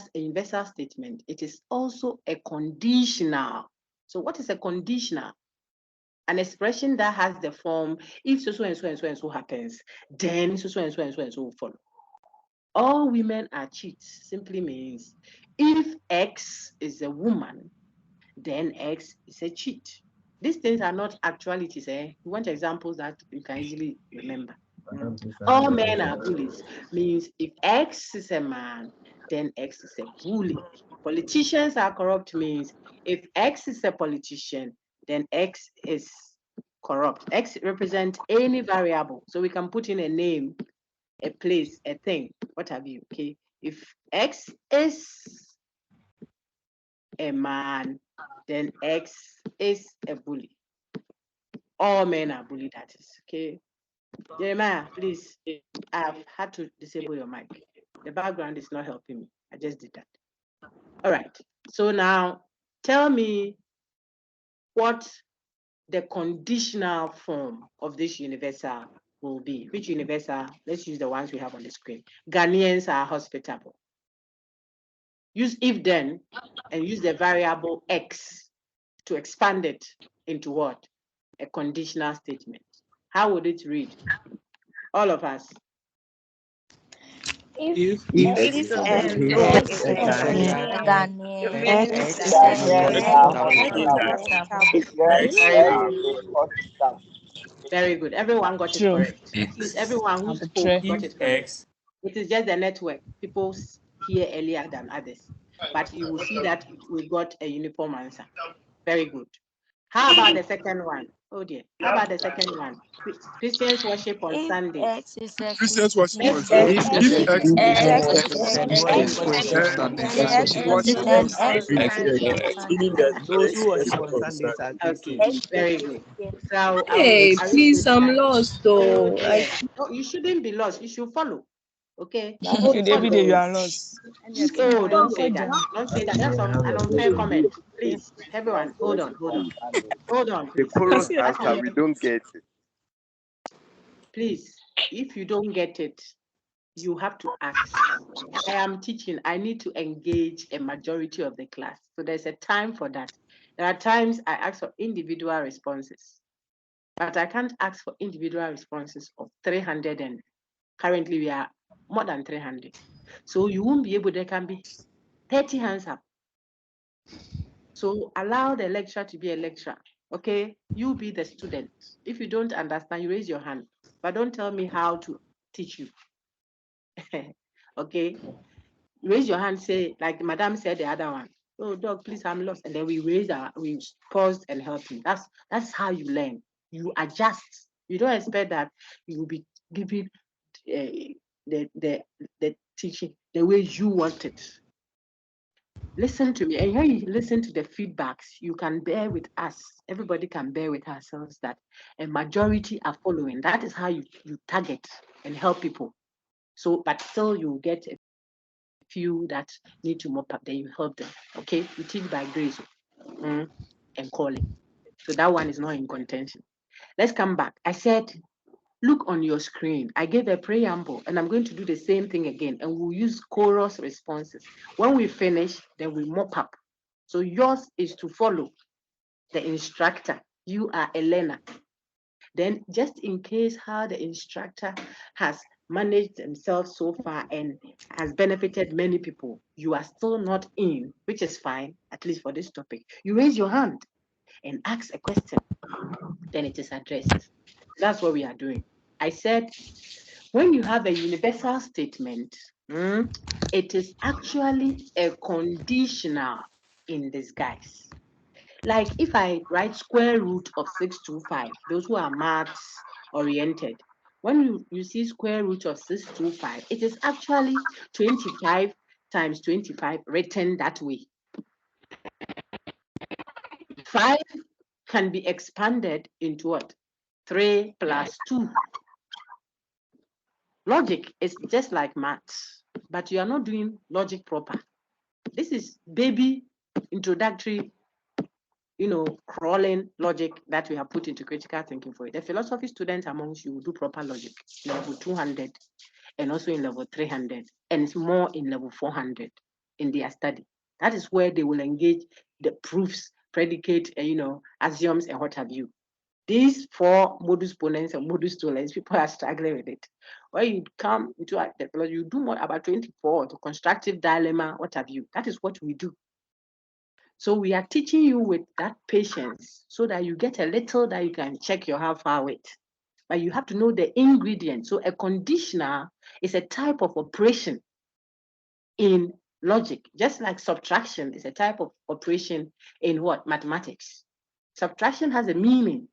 statement, it is also a conditional. So what is a conditional? an expression that has the form, if so and so and so and so happens, then so and so and so and so will follow. All women are cheats simply means if X is a woman, then X is a cheat. These things are not actualities. You want examples that you can easily remember. All men are bullies means if X is a man, then X is a bully. Politicians are corrupt means if X is a politician, then X is corrupt. X represents any variable. So we can put in a name, a place, a thing, what have you, okay? If X is a man, then X is a bully. All men are bully, that is, okay? Jeremiah, please, I've had to disable your mic. The background is not helping me. I just did that. All right, so now tell me what the conditional form of this universal will be. Which universal? Let's use the ones we have on the screen. Ghanaians are hospitable. Use if then and use the variable X to expand it into what? A conditional statement. How would it read? All of us. If X X is a and Ghanaian, X then X X is is Very good. Everyone got it correct. Please, everyone who spoke got it correct. It is just the network. People hear earlier than others. But you will see that we got a uniform answer. Very good. How about the second one? Oh dear. How about the second one? Christians worship on Sundays. Christians worship on If Sunday. X If X is Christians worship Sunday. meaning that those who worship on Sundays are okay, Christians. very good. So Hey, are we please, doing I'm that? lost Oh though. dear. No, you shouldn't be lost. You should follow. Okay. Every day you are lost. Oh, don't say that. Don't say that. That's an unfair comment. Please, everyone, hold on. Hold on, The please. chorus That's answer, we don't get it. Please, if you don't get it, you have to ask. I am teaching. I need to engage a majority of the class. So there's a time for that. There are times I ask for individual responses, but I can't ask for individual responses of 300, and currently we are more than 300. So you won't be able, there can be 30 hands up. So allow the lecturer to be a lecturer, okay? You be the student. If you don't understand, you raise your hand, but don't tell me how to teach you, okay? Raise your hand, say, like Madam said the other one, oh, dog, please, I'm lost. And then we paused and helped him. That's how you learn. You adjust. You don't expect that you will be giving the teaching the way you want it. Listen to me, and when you listen to the feedbacks, you can bear with us. Everybody can bear with ourselves that a majority are following. That is how you target and help people. So, but still you get a few that need to mop up, then you help them. Okay, you teach by grace and calling. So that one is not in contention. Let's come back. I said, look on your screen. I gave a preamble, and I'm going to do the same thing again, and we'll use chorus responses. When we finish, then we mop up. So yours is to follow the instructor. You are a learner. Then just in case how the instructor has managed themselves so far and has benefited many people, you are still not in, which is fine, at least for this topic. You raise your hand and ask a question, then it is addressed. That's what we are doing. I said, when you have a universal statement, it is actually a conditional in disguise. Like if I write square root of 625, those who are maths oriented, when you see square root of 625, it is actually 25 times 25 written that way. 5 can be expanded into what? 3 plus 2. Logic is just like maths, but you are not doing logic proper. This is baby introductory, crawling logic that we have put into critical thinking for it. The philosophy students amongst you will do proper logic, level 200, and also in level 300, and it's more in level 400 in their study. That is where they will engage the proofs, predicate, axioms, and what have you. These four modus ponens and modus tollens, people are struggling with it. When you come into a technology, you do more about 24, the constructive dilemma, what have you. That is what we do. So we are teaching you with that patience so that you get a little that you can check your how far with. But you have to know the ingredients. So a conditional is a type of operation in logic, just like subtraction is a type of operation in what? Mathematics. Subtraction has a meaning.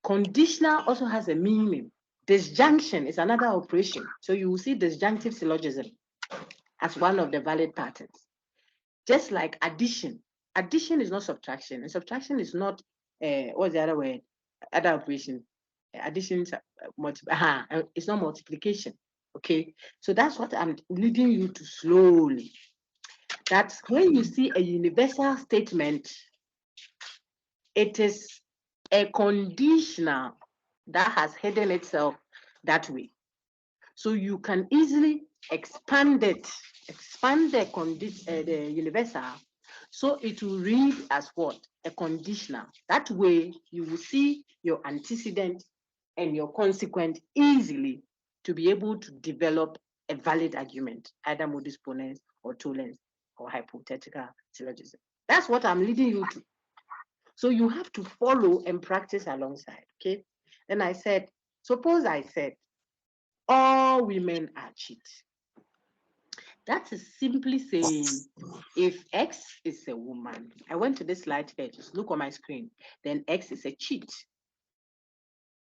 Conditional also has a meaning. Disjunction is another operation. So you will see disjunctive syllogism as one of the valid patterns. Just like addition. Addition is not subtraction, and subtraction is not, what's the other word? Other operation. Addition is it's not multiplication. Okay, so that's what I'm leading you to slowly. That's when you see a universal statement, it is a conditional that has hidden itself that way. So you can easily expand it, expand the universal, so it will read as what? A conditional. That way you will see your antecedent and your consequent easily to be able to develop a valid argument, either modus ponens or tollens or hypothetical syllogism. That's what I'm leading you to. So you have to follow and practice alongside, okay? Then I said, suppose I said, all women are cheat. That is simply saying, if X is a woman, I went to this slide here, just look on my screen, then X is a cheat.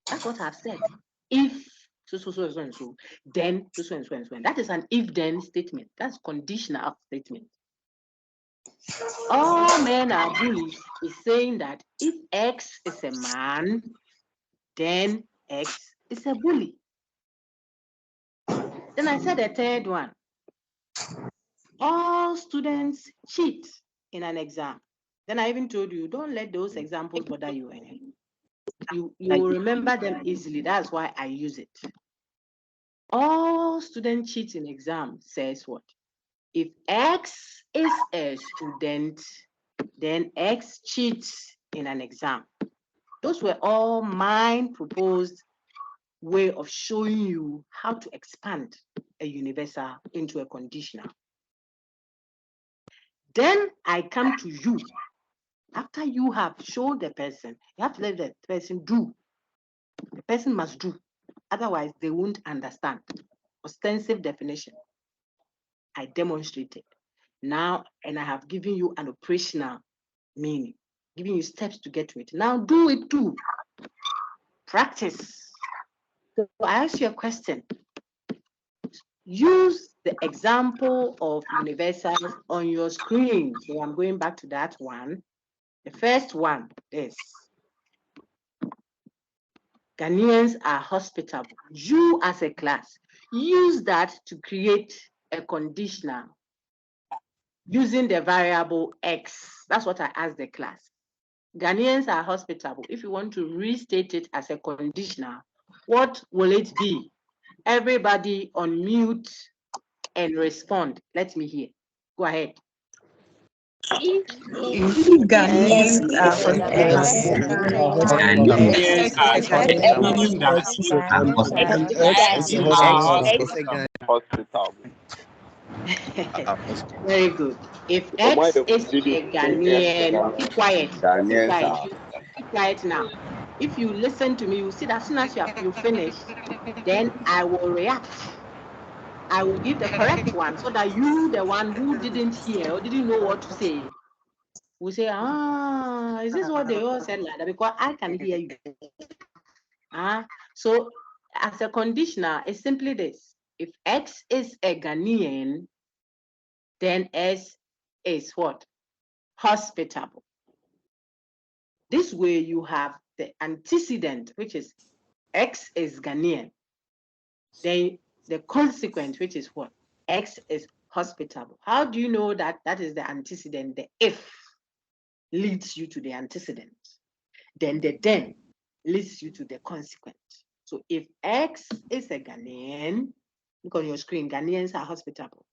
That's what I've said. If so, then so. That is an if-then statement. That's conditional statement. All men are bullies is saying that if X is a man, then X is a bully. Then I said a third one. All students cheat in an exam. Then I even told you, don't let those examples bother you. You will remember them easily. That's why I use it. All students cheat in exam says what? If X is a student, then X cheats in an exam. Those were all my proposed way of showing you how to expand a universal into a conditional. Then I come to you. After you have shown the person, you have to let the person do. The person must do. Otherwise, they won't understand. Ostensive definition. I demonstrated. Now, and I have given you an operational meaning, giving you steps to get to it. Now do it too. Practice. So I ask you a question. Use the example of universals on your screen. So I'm going back to that one. The first one is Ghanaians are hospitable. You as a class, use that to create a conditional using the variable X. That's what I asked the class. Ghanaians are hospitable. If you want to restate it as a conditional, what will it be? Everybody unmute and respond. Let me hear. Go ahead. If Ghanaians are Ghanaians are hospital. Very good. If X is a Ghanaian, keep quiet. Keep quiet. Keep quiet now. If you listen to me, you see that as soon as you finish, then I will react. I will give the correct one so that you, the one who didn't hear or didn't know what to say, will say, is this what they all said like that? Because I can hear you. So as a conditional, it's simply this. If X is a Ghanaian, then S is what? Hospitable. This way you have the antecedent, which is X is Ghanaian. Then the consequent, which is what? X is hospitable. How do you know that that is the antecedent? The if leads you to the antecedent. Then the then leads you to the consequent. So if X is a Ghanaian, look on your screen, Ghanaians are hospitable.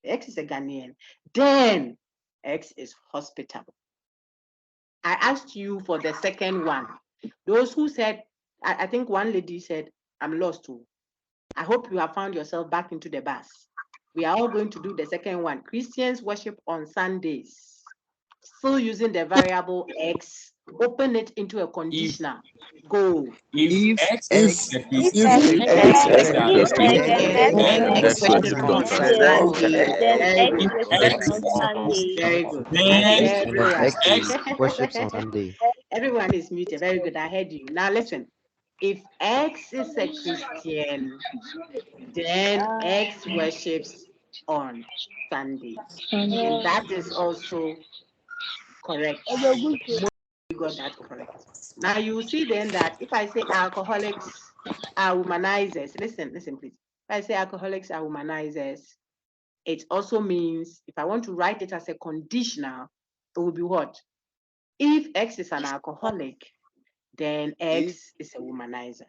X is a Ghanaian, then X is hospitable. I asked you for the second one. Those who said, I think one lady said, I'm lost too. I hope you have found yourself back into the bus. We are all going to do the second one. Christians worship on Sundays. Still using the variable X, open it into a conditional. Go. If If X is X a if Christian, X then is a Christian, then then X X worship worship on on Sunday. Sunday. Very If good. X is a Very Christian, good. then And then Everyone. X worships on Sunday. Everyone is muted. Very good. I heard you. Now listen. If X is a Christian, then X worships on Sunday. And that is also correct. You got that correct. Now you see then that if I say alcoholics are womanizers, listen, please. If I say alcoholics are womanizers, it also means if I want to write it as a conditional, it will be what? If X is an alcoholic, then X is a womanizer.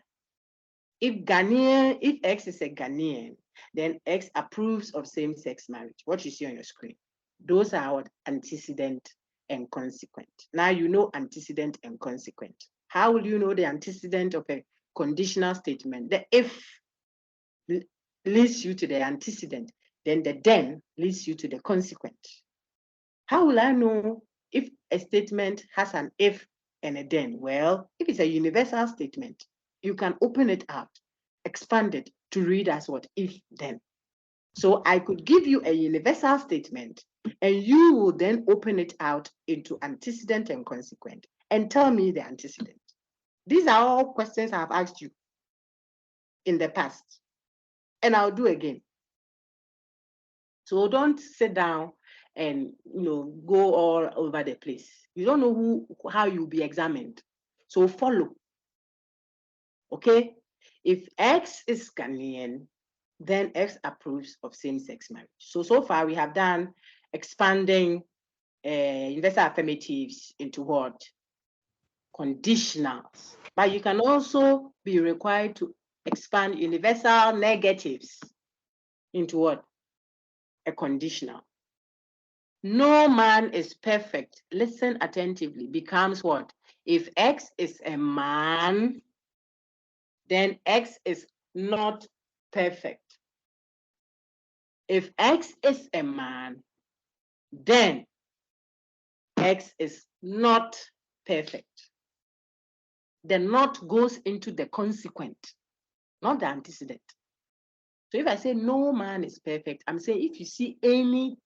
If X is a Ghanaian, then X approves of same-sex marriage. What you see on your screen. Those are what antecedent and consequent. Now you know antecedent and consequent. How will you know the antecedent of a conditional statement? The if leads you to the antecedent, then the then leads you to the consequent. How will I know if a statement has an if and a then? Well, if it's a universal statement, you can open it out, expand it to read as what? If then. So I could give you a universal statement and you will then open it out into antecedent and consequent and tell me the antecedent. These are all questions I've asked you in the past and I'll do again. So don't sit down and go all over the place. You don't know how you'll be examined. So follow. Okay? If X is Ghanaian, then X approves of same-sex marriage. So far we have done expanding universal affirmatives into what? Conditionals. But you can also be required to expand universal negatives into what? A conditional. No man is perfect. Listen attentively. Becomes what? If X is a man, then X is not perfect. If X is a man, then X is not perfect. The not goes into the consequent, not the antecedent. So if I say no man is perfect, I'm saying if you see any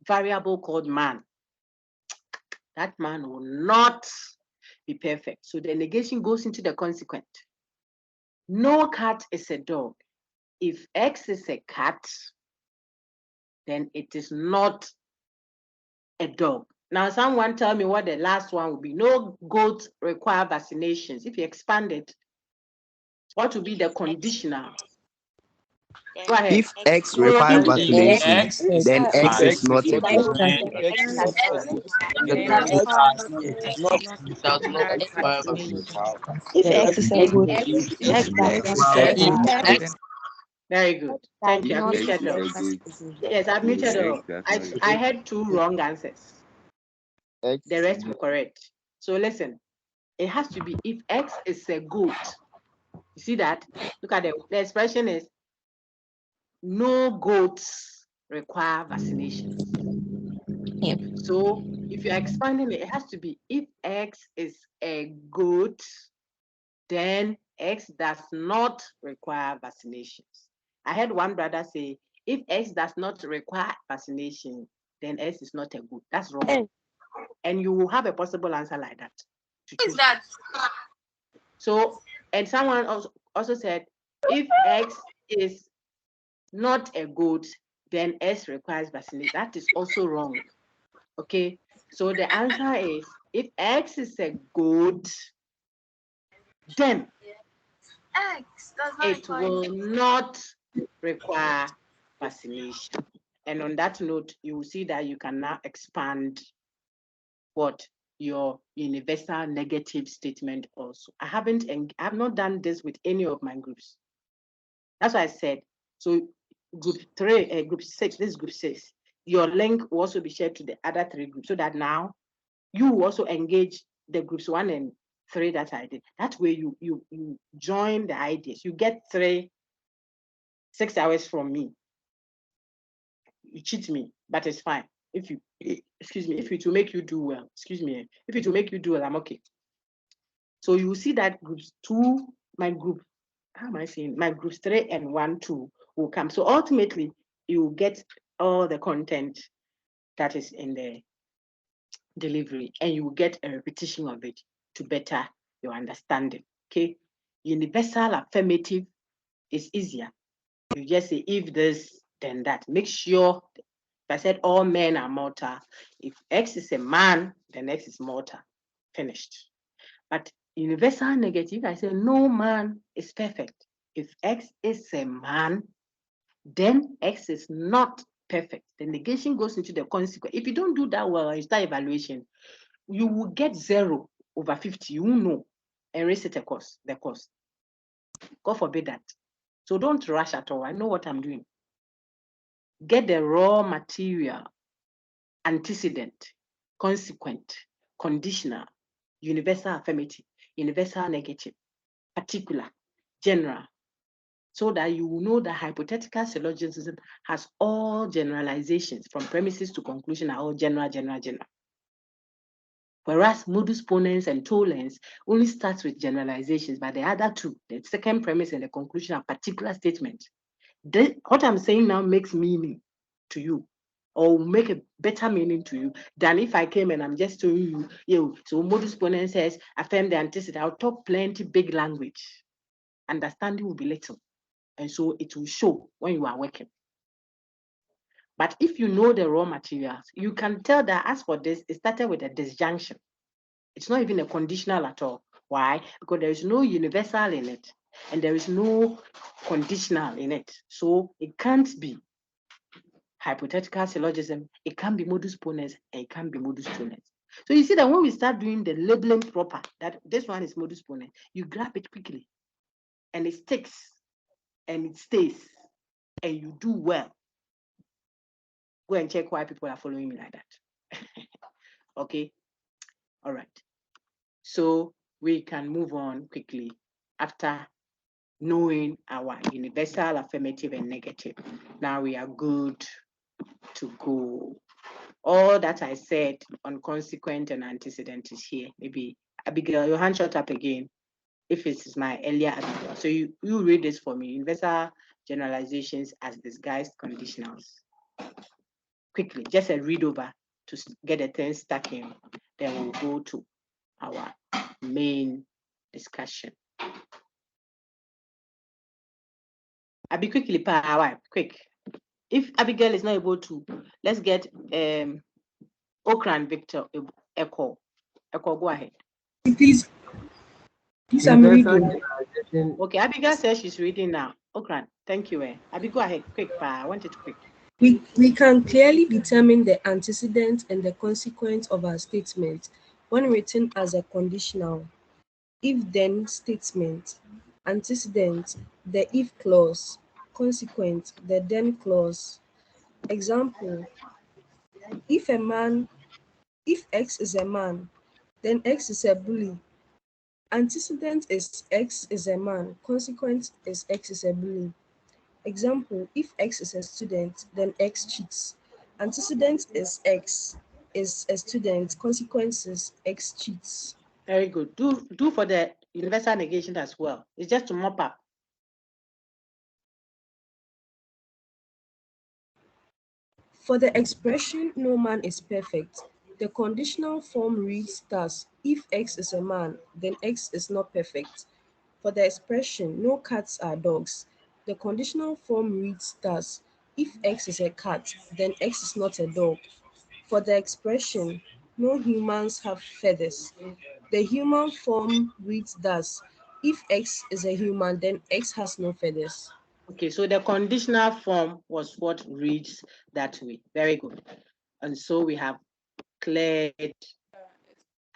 variable called man, that man will not be perfect. So the negation goes into the consequent. No cat is a dog. If X is a cat, then it is not a dog. Now, someone tell me what the last one will be. No goats require vaccinations. If you expand it, what will be the conditional? Go ahead. If X requires If vaccination, X is then a X cat, is not a goat. then X is If X is a good, X does X not is a if good, require. then Very good. Thank you. I've muted all. Yes, I've muted all. I had two wrong answers. The rest were correct. So listen, it has to be if X is a goat. You see that? Look at the expression is no goats require vaccination. Yep. So if you're expanding it, it has to be if X is a goat, then X does not require vaccinations. I heard one brother say, if X does not require vaccination, then X is not a goat. That's wrong. Hey. And you will have a possible answer like that. What is that? So, and someone also said, if X is not a goat, then S requires vaccination. That is also wrong. Okay, so the answer is if X is a goat, then it will not require vaccination. And on that note, you will see that you can now expand what your universal negative statement also. I have not done this with any of my groups. That's why I said, so group 3, group 6, this is group 6. Your link will also be shared to the other 3 groups so that now you also engage the groups 1 and 3 that I did. That way you join the ideas. You get 6 hours from me. You cheat me, but it's fine. If you, excuse me, if it will make you do well, excuse me, if it will make you do well, I'm okay. So you will see that groups 2, my group, how am I saying? My groups 3 and 1, 2 will come. So ultimately, you will get all the content that is in the delivery, and you will get a repetition of it to better your understanding. Okay. Universal affirmative is easier. You just say if this, then that. Make sure, if I said all men are mortal, if X is a man, then X is mortal. Finished. But universal negative, I say no man is perfect. If X is a man, then X is not perfect. The negation goes into the consequence. If you don't do that well, you start evaluation, you will get 0/50. You will know and raise it the course. God forbid that. So don't rush at all. I know what I'm doing. Get the raw material, antecedent, consequent, conditional, universal affirmative, universal negative, particular, general, so that you will know that hypothetical syllogism has all generalizations from premises to conclusion are all general. Whereas modus ponens and tollens only starts with generalizations, but the other two, the second premise and the conclusion, are particular statements. What I'm saying now makes meaning to you, or will make a better meaning to you than if I came and I'm just telling you, so modus ponens says, affirm the antecedent. I'll talk plenty big language. Understanding will be little. And so it will show when you are working. But if you know the raw materials, you can tell that as for this, it started with a disjunction. It's not even a conditional at all. Why? Because there is no universal in it, and there is no conditional in it. So it can't be hypothetical syllogism, it can be modus ponens, and it can be modus tollens. So you see that when we start doing the labeling proper, that this one is modus ponens, you grab it quickly, and it sticks, and it stays, and you do well. Go and check why people are following me like that. Okay, all right. So we can move on quickly after knowing our universal, affirmative, and negative. Now we are good to go. All that I said on consequent and antecedent is here. Maybe Abigail, your hand shot up again. If it is my earlier Abigail. So you read this for me. Universal generalizations as disguised conditionals. Quickly, just a read over to get the thing stuck in. Then we'll go to our main discussion. I'll be quickly, quick. If Abigail is not able to, let's get Okran Victor Echo. Go ahead. Please, I'm reading. Okay, Abigail says she's reading now. Okran, thank you. Abi, go ahead, quick. I want it quick. We can clearly determine the antecedent and the consequence of our statement when written as a conditional if-then statement. Antecedent, the if clause. Consequent, the then clause. Example, if X is a man, then X is a bully. Antecedent is X is a man, consequent is X is a bully. Example, if X is a student, then X cheats. Antecedent is X is a student, consequences X cheats. Very good. Do for the universal negation as well. It's just to mop up. For the expression no man is perfect, the conditional form reads thus: if X is a man, then X is not perfect. For the expression no cats are dogs, the conditional form reads thus: if X is a cat, then X is not a dog. For the expression no humans have feathers, the human form reads thus: if X is a human, then X has no feathers. Okay, so the conditional form was what reads that way. Very good. And so we have cleared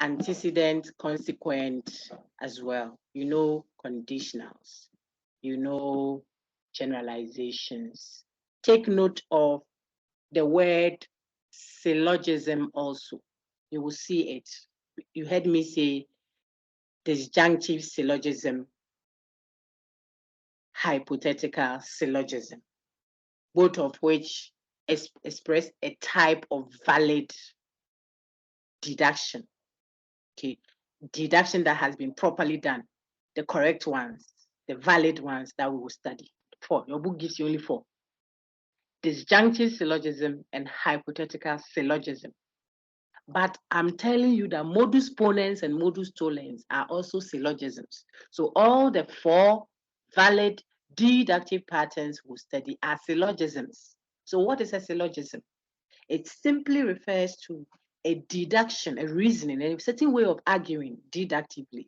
antecedent, consequent as well. You know conditionals. You know generalizations. Take note of the word syllogism also. you will see it. You heard me say disjunctive syllogism, hypothetical syllogism, both of which express a type of valid deduction. Okay, deduction that has been properly done, the correct ones, the valid ones that we will study. 4. Your book gives you only 4. Disjunctive syllogism and hypothetical syllogism. But I'm telling you that modus ponens and modus tollens are also syllogisms. So all the 4 valid deductive patterns we study are syllogisms. So what is a syllogism? It simply refers to a deduction, a reasoning, a certain way of arguing deductively,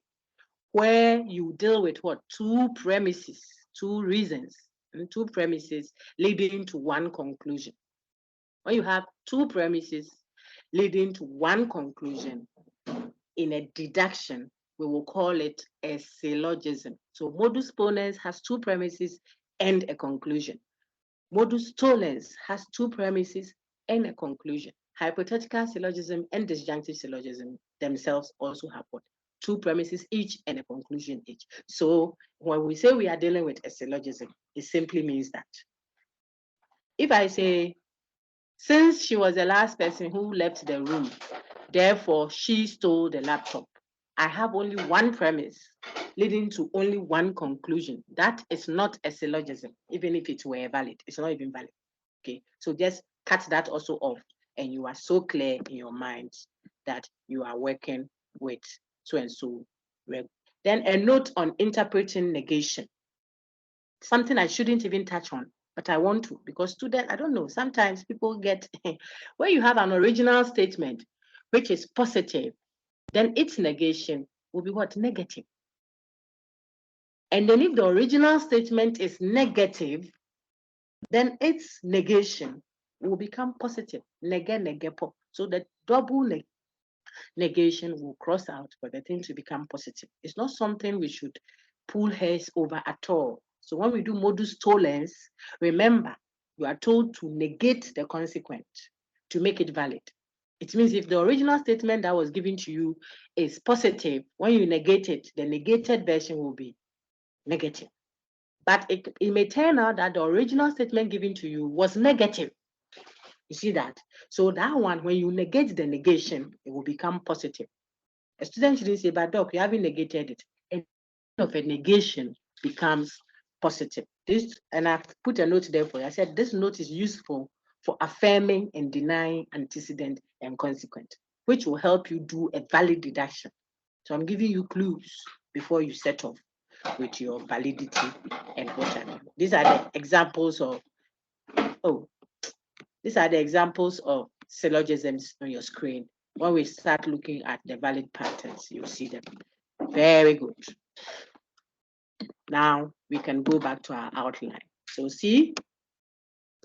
where you deal with what? 2 premises, 2 reasons, and 2 premises leading to one conclusion. When you have 2 premises leading to one conclusion in a deduction, we will call it a syllogism. So modus ponens has 2 premises and a conclusion. Modus tollens has 2 premises and a conclusion. Hypothetical syllogism and disjunctive syllogism themselves also have what? 2 premises each and a conclusion each. So when we say we are dealing with a syllogism, it simply means that if I say, since she was the last person who left the room, therefore she stole the laptop, I have only one premise leading to only one conclusion. That is not a syllogism, even if it were valid. It's not even valid. Okay, so just cut that also off, and you are so clear in your mind that you are working with so and so. Then a note on interpreting negation. Something I shouldn't even touch on, but I want to, because students, I don't know, sometimes people get, when you have an original statement which is positive, then its negation will be what? Negative. And then if the original statement is negative, then its negation will become positive. Nege. So the double negation will cross out for the thing to become positive. It's not something we should pull hairs over at all. So when we do modus tollens, remember, you are told to negate the consequent to make it valid. It means if the original statement that was given to you is positive, when you negate it, the negated version will be negative. But it may turn out that the original statement given to you was negative. You see that? So that one, when you negate the negation, it will become positive. A student shouldn't say, but doc, you haven't negated it. And of a negation becomes positive. This, and I've put a note there for you. I said this note is useful for affirming and denying antecedent and consequent, which will help you do a valid deduction. So I'm giving you clues before you set off with your validity and what have you. These are the examples of, these are the examples of syllogisms on your screen. When we start looking at the valid patterns, you'll see them. Very good. Now we can go back to our outline. So see,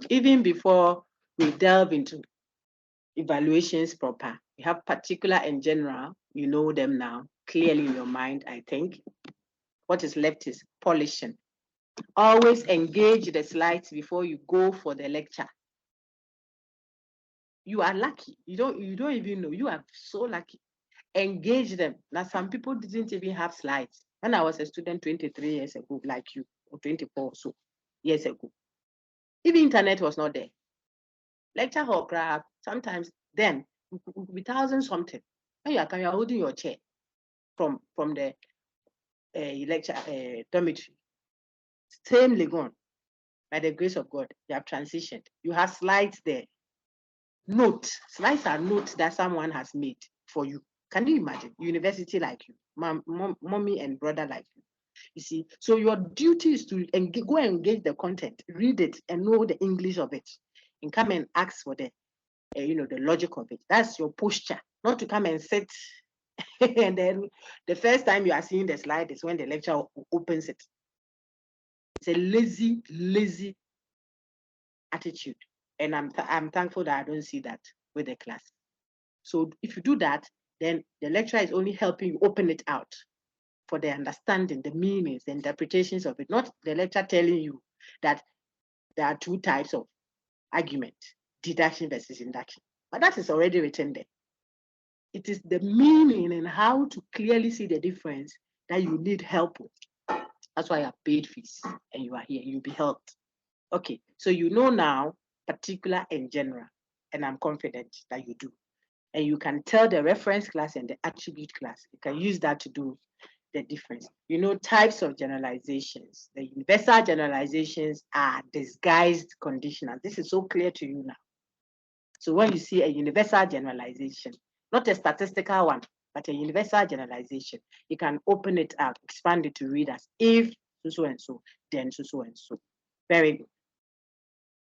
even before we delve into evaluations proper, we have particular and general, you know them now, clearly in your mind, I think. What is left is polishing. Always engage the slides before you go for the lecture. You are lucky. You don't even know. You are so lucky. Engage them. Now, some people didn't even have slides. When I was a student 23 years ago, like you, or 24 or so years ago, even internet was not there. Lecture hall crowd, sometimes then, it could be 1,000 something. And you are holding your chair from the lecture dormitory. Same gone. By the grace of God, you have transitioned. You have slides there. Note, slides are notes that someone has made for you. Can you imagine? University like you, mommy and brother like you. You see, so your duty is to go and engage the content, read it, and know the English of it, and come and ask for the, the logic of it. That's your posture, not to come and sit. And then the first time you are seeing the slide is when the lecturer opens it. It's a lazy attitude, and I'm thankful that I don't see that with the class. So if you do that, then the lecturer is only helping you open it out for the understanding, the meanings, the interpretations of it, not the lecturer telling you that there are 2 types of argument, deduction versus induction. But that is already written there. It is the meaning and how to clearly see the difference that you need help with. That's why I have paid fees and you are here, you'll be helped. Okay, so you know now, particular and general, and I'm confident that you do. And you can tell the reference class and the attribute class. You can use that to do the difference. You know, types of generalizations. The universal generalizations are disguised conditional. This is so clear to you now. So when you see a universal generalization, not a statistical one, but a universal generalization, you can open it out, expand it to read as if so and so, then so and so. Very good.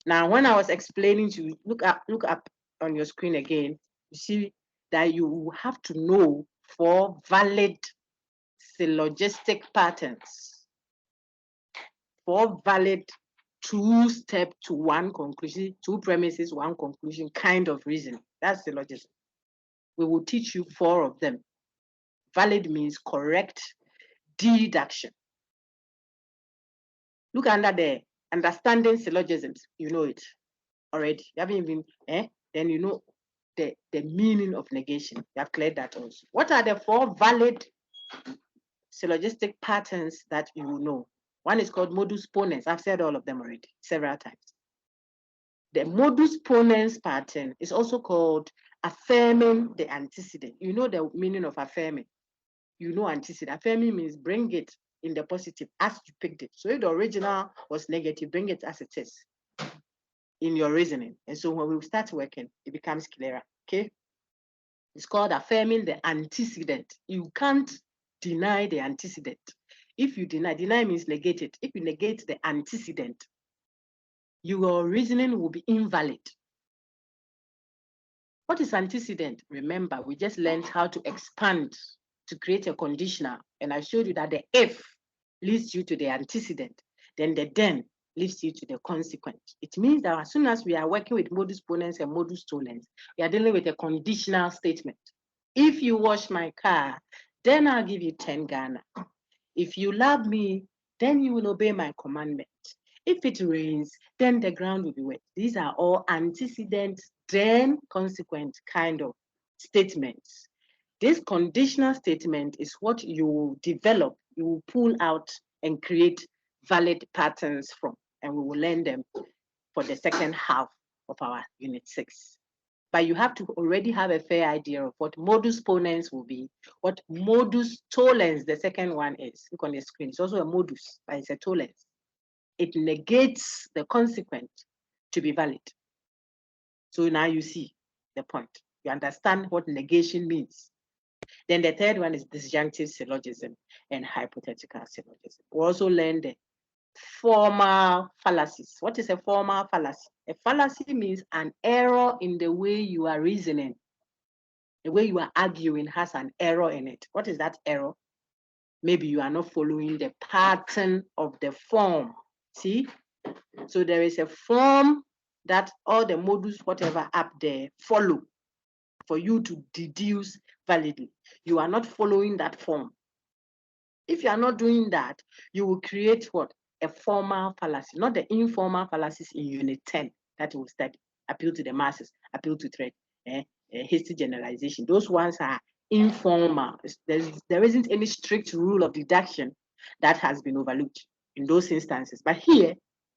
Now, when I was explaining to you, look up on your screen again, you see that you have to know 4 valid syllogistic patterns, 4 valid 2-step to 1 conclusion, 2 premises, 1 conclusion kind of reasoning. That's syllogism. We will teach you 4 of them. Valid means correct deduction. Look under there, understanding syllogisms, you know it already. You haven't even, then you know the meaning of negation. You have cleared that also. What are the 4 valid syllogistic patterns that you will know? One is called modus ponens. I've said all of them already, several times. The modus ponens pattern is also called affirming the antecedent. You know the meaning of affirming. You know antecedent. Affirming means bring it in the positive as you picked it. So if the original was negative, bring it as it is in your reasoning. And so when we start working, it becomes clearer, okay? It's called affirming the antecedent. You can't deny the antecedent. If you deny means negate it. If you negate the antecedent, your reasoning will be invalid. What is antecedent? Remember, we just learned how to expand to create a conditional. And I showed you that the if leads you to the antecedent, then the then leads you to the consequent. It means that as soon as we are working with modus ponens and modus tollens, we are dealing with a conditional statement. If you wash my car, then I'll give you 10 Ghana. If you love me, then you will obey my commandment. If it rains, then the ground will be wet. These are all antecedent, then consequent kind of statements. This conditional statement is what you will develop, you will pull out and create valid patterns from, and we will learn them for the second half of our unit 6. But you have to already have a fair idea of what modus ponens will be, what modus tollens, the second one is. Look on the screen, it's also a modus, but it's a tollens. It negates the consequent to be valid. So now you see the point. You understand what negation means. Then the third one is disjunctive syllogism and hypothetical syllogism. We also learned the formal fallacies. What is a formal fallacy? A fallacy means an error in the way you are reasoning. The way you are arguing has an error in it. What is that error? Maybe you are not following the pattern of the form. See? So there is a form that all the modus, whatever up there, follow for you to deduce validly. You are not following that form. If you are not doing that, you will create what? A formal fallacy, not the informal fallacies in unit 10 that we will study. Appeal to the masses, appeal to threat, hasty generalization. Those ones are informal. There isn't any strict rule of deduction that has been overlooked in those instances. But here,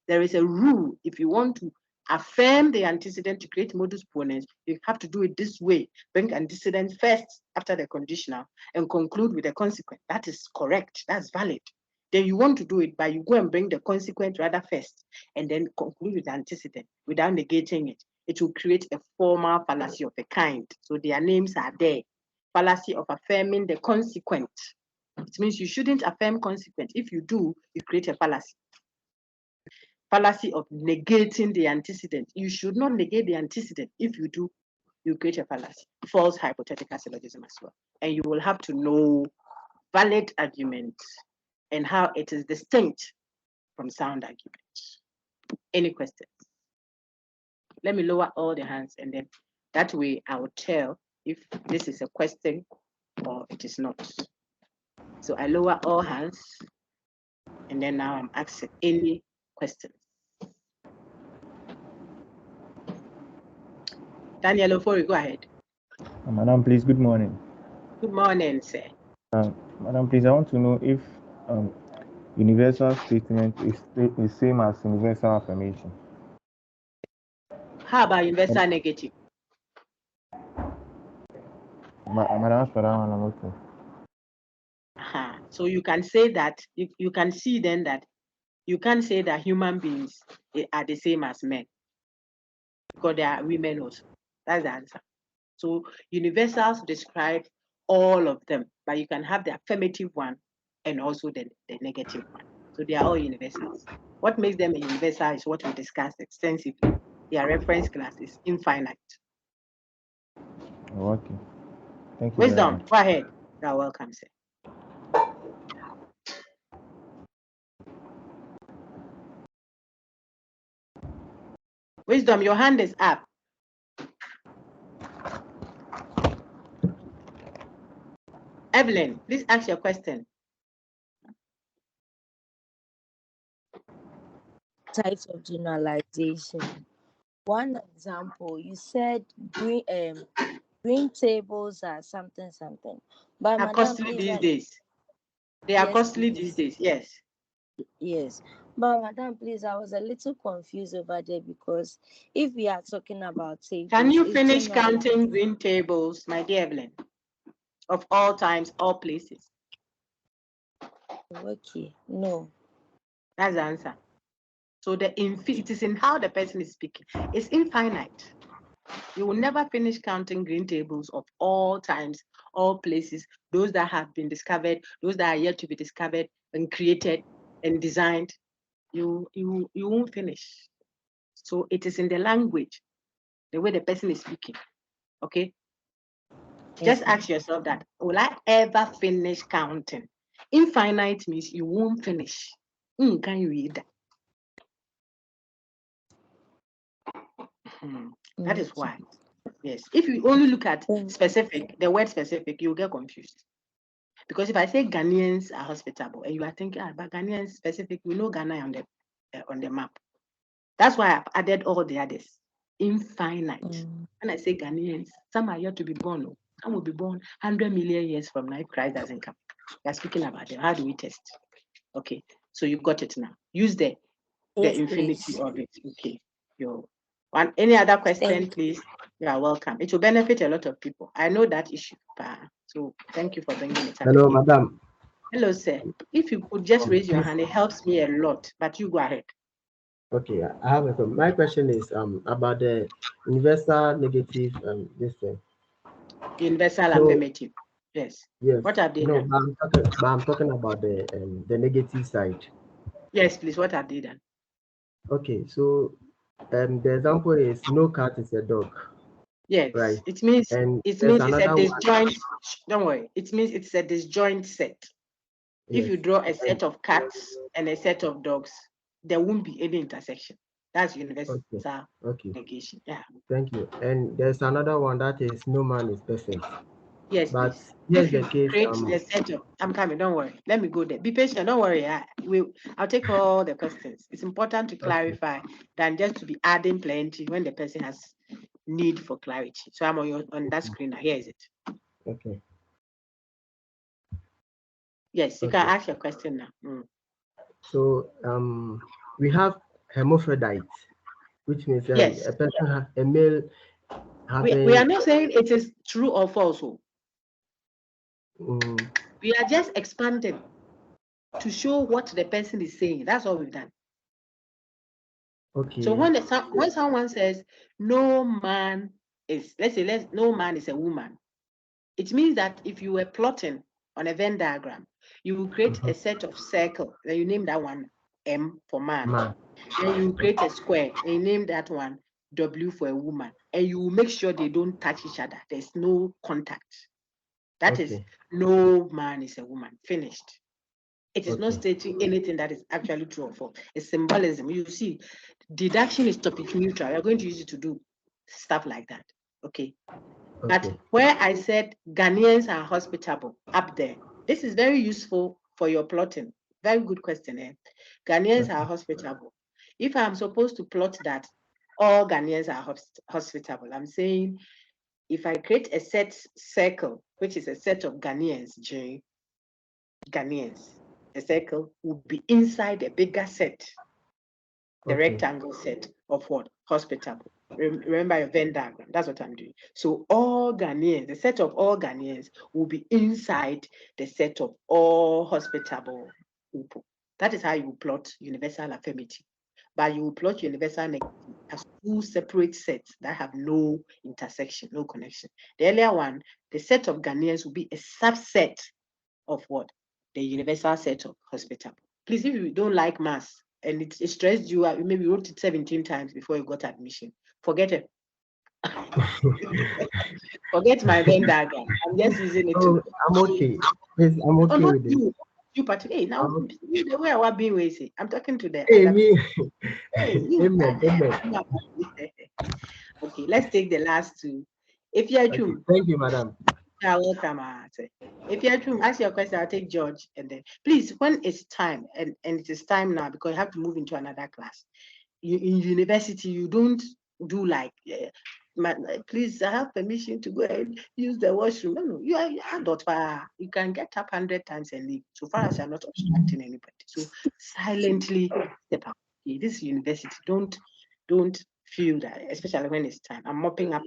there is a rule. If you want to affirm the antecedent to create modus ponens, you have to do it this way. Bring antecedent first after the conditional and conclude with the consequent. That is correct. That's valid. Then you want to do it, but you go and bring the consequent rather first and then conclude with the antecedent without negating it. It will create a formal fallacy of a kind. So their names are there. Fallacy of affirming the consequent. It means you shouldn't affirm consequent. If you do, you create a fallacy. Fallacy of negating the antecedent. You should not negate the antecedent. If you do, you create a fallacy. False hypothetical syllogism as well. And you will have to know valid arguments and how it is distinct from sound arguments. Any questions? Let me lower all the hands, and then that way I will tell if this is a question or it is not. So I lower all hands, and then now I'm asking any questions. Daniel Ofori, go ahead. Madam, please, good morning. Good morning, sir. Madam, please, I want to know if universal statement is same as universal affirmation. How about universal negative? Madam, for that one, I'm okay. So you can say that, you can see then that you can't say that human beings are the same as men, because there are women also. That's the answer. So universals describe all of them, but you can have the affirmative one and also the negative one. So they are all universals. What makes them a universal is what we discussed extensively. Their reference class is infinite. Okay. Thank you. Wisdom, go ahead. You're welcome, sir. Wisdom, your hand is up. Evelyn, please ask your question. Types of generalization. One example, you said green tables are something. But are costly these days. They are costly these days, yes. Yes. But Madam, please, I was a little confused over there, because if we are talking about tables, can you finish counting green tables, my dear Evelyn, of all times, all places? Okay, no. That's the answer. So it is in how the person is speaking. It's infinite. You will never finish counting green tables of all times, all places, those that have been discovered, those that are yet to be discovered and created and designed. You won't finish. So it is in the language, the way the person is speaking. Okay? Just ask yourself that, will I ever finish counting? Infinite means you won't finish. Can you read that? That is why. Yes. If you only look at specific, the word specific, you'll get confused. Because if I say Ghanaians are hospitable, and you are thinking, but Ghanaians specific, we know Ghana on the map. That's why I've added all the others. Infinite. When I say Ghanaians, some are yet to be born. Some will be born 100 million years from now if Christ doesn't come. We're speaking about them. How do we test? Okay, so you got it now. Use the infinity of it. Okay. Any other question, please? You are welcome. It will benefit a lot of people. I know that issue. So thank you for bringing it up. Hello, madam. Hello, sir. If you could just raise your hand, it helps me a lot. But you go ahead. Okay, I have a question. My question is about the universal negative this thing. Universal affirmative. Yes. Yes. What have they done? But I'm talking about the negative side. Yes, please. What have they done? Okay, so the example is no cat is a dog. Yes, right. It means it's a disjoint. Don't worry. It means it's a disjoint set. Yes. If you draw a set of cats and a set of dogs, there won't be any intersection. That's universal negation. Yeah. Thank you. And there's another one that is no man is perfect. Yes, but please. Here's If you the case. Create a set of. I'm coming. Don't worry. Let me go there. Be patient. Don't worry. I'll take all the questions. It's important to clarify than just to be adding plenty when the person has need for clarity. So I'm on that screen now. Here is it. Okay. Yes, you can ask your question now. So we have hermaphrodite, which means yes. a person a male having. We are not saying it is true or false. We are just expanding to show what the person is saying. That's all we've done. Okay. So when someone says no man is, no man is a woman, it means that if you were plotting on a Venn diagram, you will create a set of circle. Then you name that one M for man. Then you create a square and you name that one W for a woman. And you will make sure they don't touch each other. There's no contact. That is, no man is a woman. Finished. It is not stating anything that is actually true or false. It's symbolism. You see, deduction is topic neutral. You're going to use it to do stuff like that. Okay. But where I said Ghanaians are hospitable up there, this is very useful for your plotting. Very good question. Ghanaians are hospitable. If I'm supposed to plot that all Ghanaians are hospitable, I'm saying if I create a set circle, which is a set of Ghanaians, the circle will be inside a bigger set, the rectangle set of what? Hospitable. Remember your Venn diagram. That's what I'm doing. So all Ghanaians, the set of all Ghanaians will be inside the set of all hospitable people. That is how you plot universal affirmative. But you will plot universal negative as two separate sets that have no intersection, no connection. The earlier one, the set of Ghanaians will be a subset of what? The universal set of hospitable. Please, if you don't like maths and it stressed you out, you maybe wrote it 17 times before you got admission, forget it. Forget my Venn diagram. I'm just using it. I'm okay. Yes, I'm okay with it. You particularly now the way I was being wasted. I'm talking to them. Hey, me. Amen. Okay, let's take the last two. If you're true. Thank you, madam. You're welcome. If you're true, ask your question. I'll take George, and then please, when it's time, and it is time now because you have to move into another class. In university, you don't do like, please, I have permission to go and use the washroom. No, you are adult. You can get up 100 times and leave. So far as you're not obstructing anybody. So silently step out. Okay, this university, don't feel that, especially when it's time. I'm mopping up,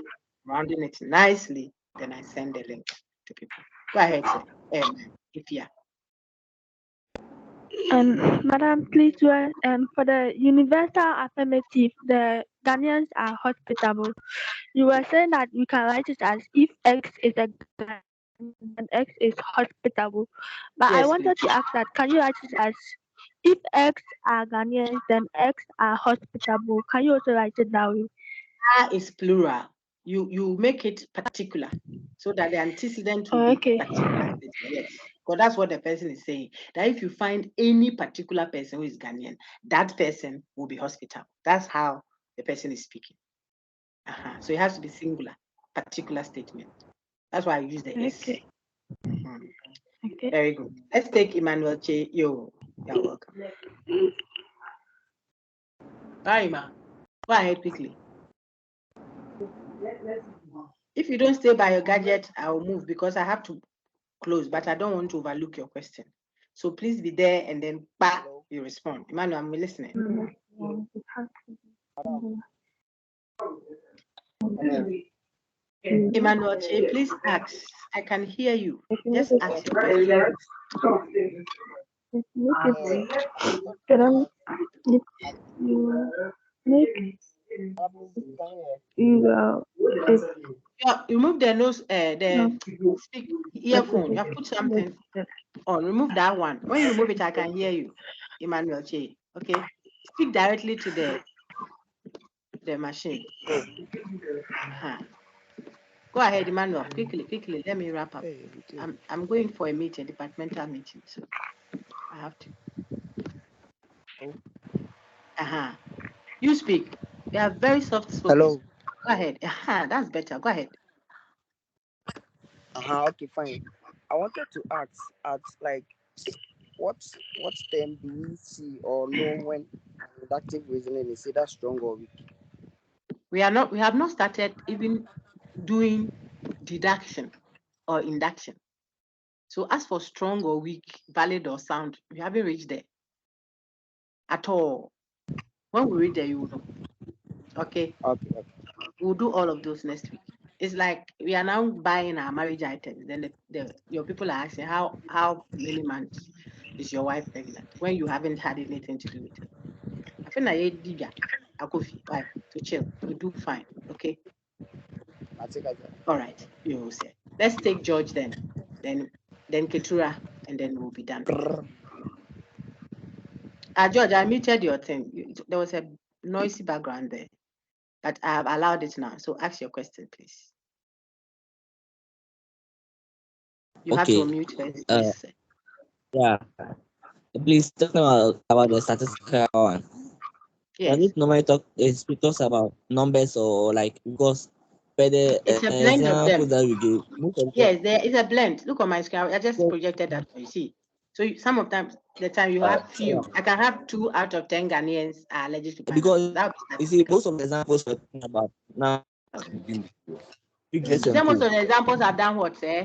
rounding it nicely. Then I send the link to people. Go ahead, sir. If yeah. Madam, please, for the universal affirmative, the Ghanaians are hospitable. You were saying that we can write it as if X is a Ghanaian, then X is hospitable. But yes, I wanted to ask that, can you write it as if X are Ghanaians, then X are hospitable? Can you also write it that way? Is plural. You make it particular so that the antecedent will be particular. Yes, because that's what the person is saying. That if you find any particular person who is Ghanaian, that person will be hospitable. That's how the person is speaking. So it has to be singular, particular statement. That's why I use the S. Okay. Very good. Let's take Emmanuel Che. You're welcome. Bye, Ma. Go ahead quickly. If you don't stay by your gadget, I will move because I have to close, but I don't want to overlook your question. So please be there and then you respond. Emmanuel, I'm listening. Emmanuel, please ask. I can hear you. Just ask your question. Remove the nose, speak earphone. You have put something on. Remove that one. When you remove it, I can hear you, Emmanuel Che. Okay, speak directly to the machine. Go ahead, Emmanuel. Quickly. Let me wrap up. I'm going for a meeting, departmental meeting, so I have to. You speak. You are very soft spoken. Hello. Go ahead. That's better. Go ahead. Okay, fine. I wanted to ask like what term do we see or know when deductive reasoning is either strong or weak? We have not started even doing deduction or induction. So as for strong or weak, valid or sound, we haven't reached there at all. When we reach there, you will know. Okay. We'll do all of those next week. It's like we are now buying our marriage items. Then your people are asking how many months is your wife pregnant when you haven't had anything to do with it. I feel like why to chill. We do fine. Okay. All right. You will say. Let's take George then Ketura, and then we'll be done. George, I muted your thing. There was a noisy background there, but I have allowed it now. So ask your question, please. You have to unmute first, please. Yeah. Please talk about the statistical one. Yes. It normally talks about numbers or like because by the it's a blend of them. that we give. Yes, there is a blend. Look on my screen. I just projected that for you. See. So some of the time you have few. I can have 2 out of 10 Ghanaians are allergic to pineapple. Because you see most of the examples we're talking about now. figures and Some of co. the examples have done what, eh?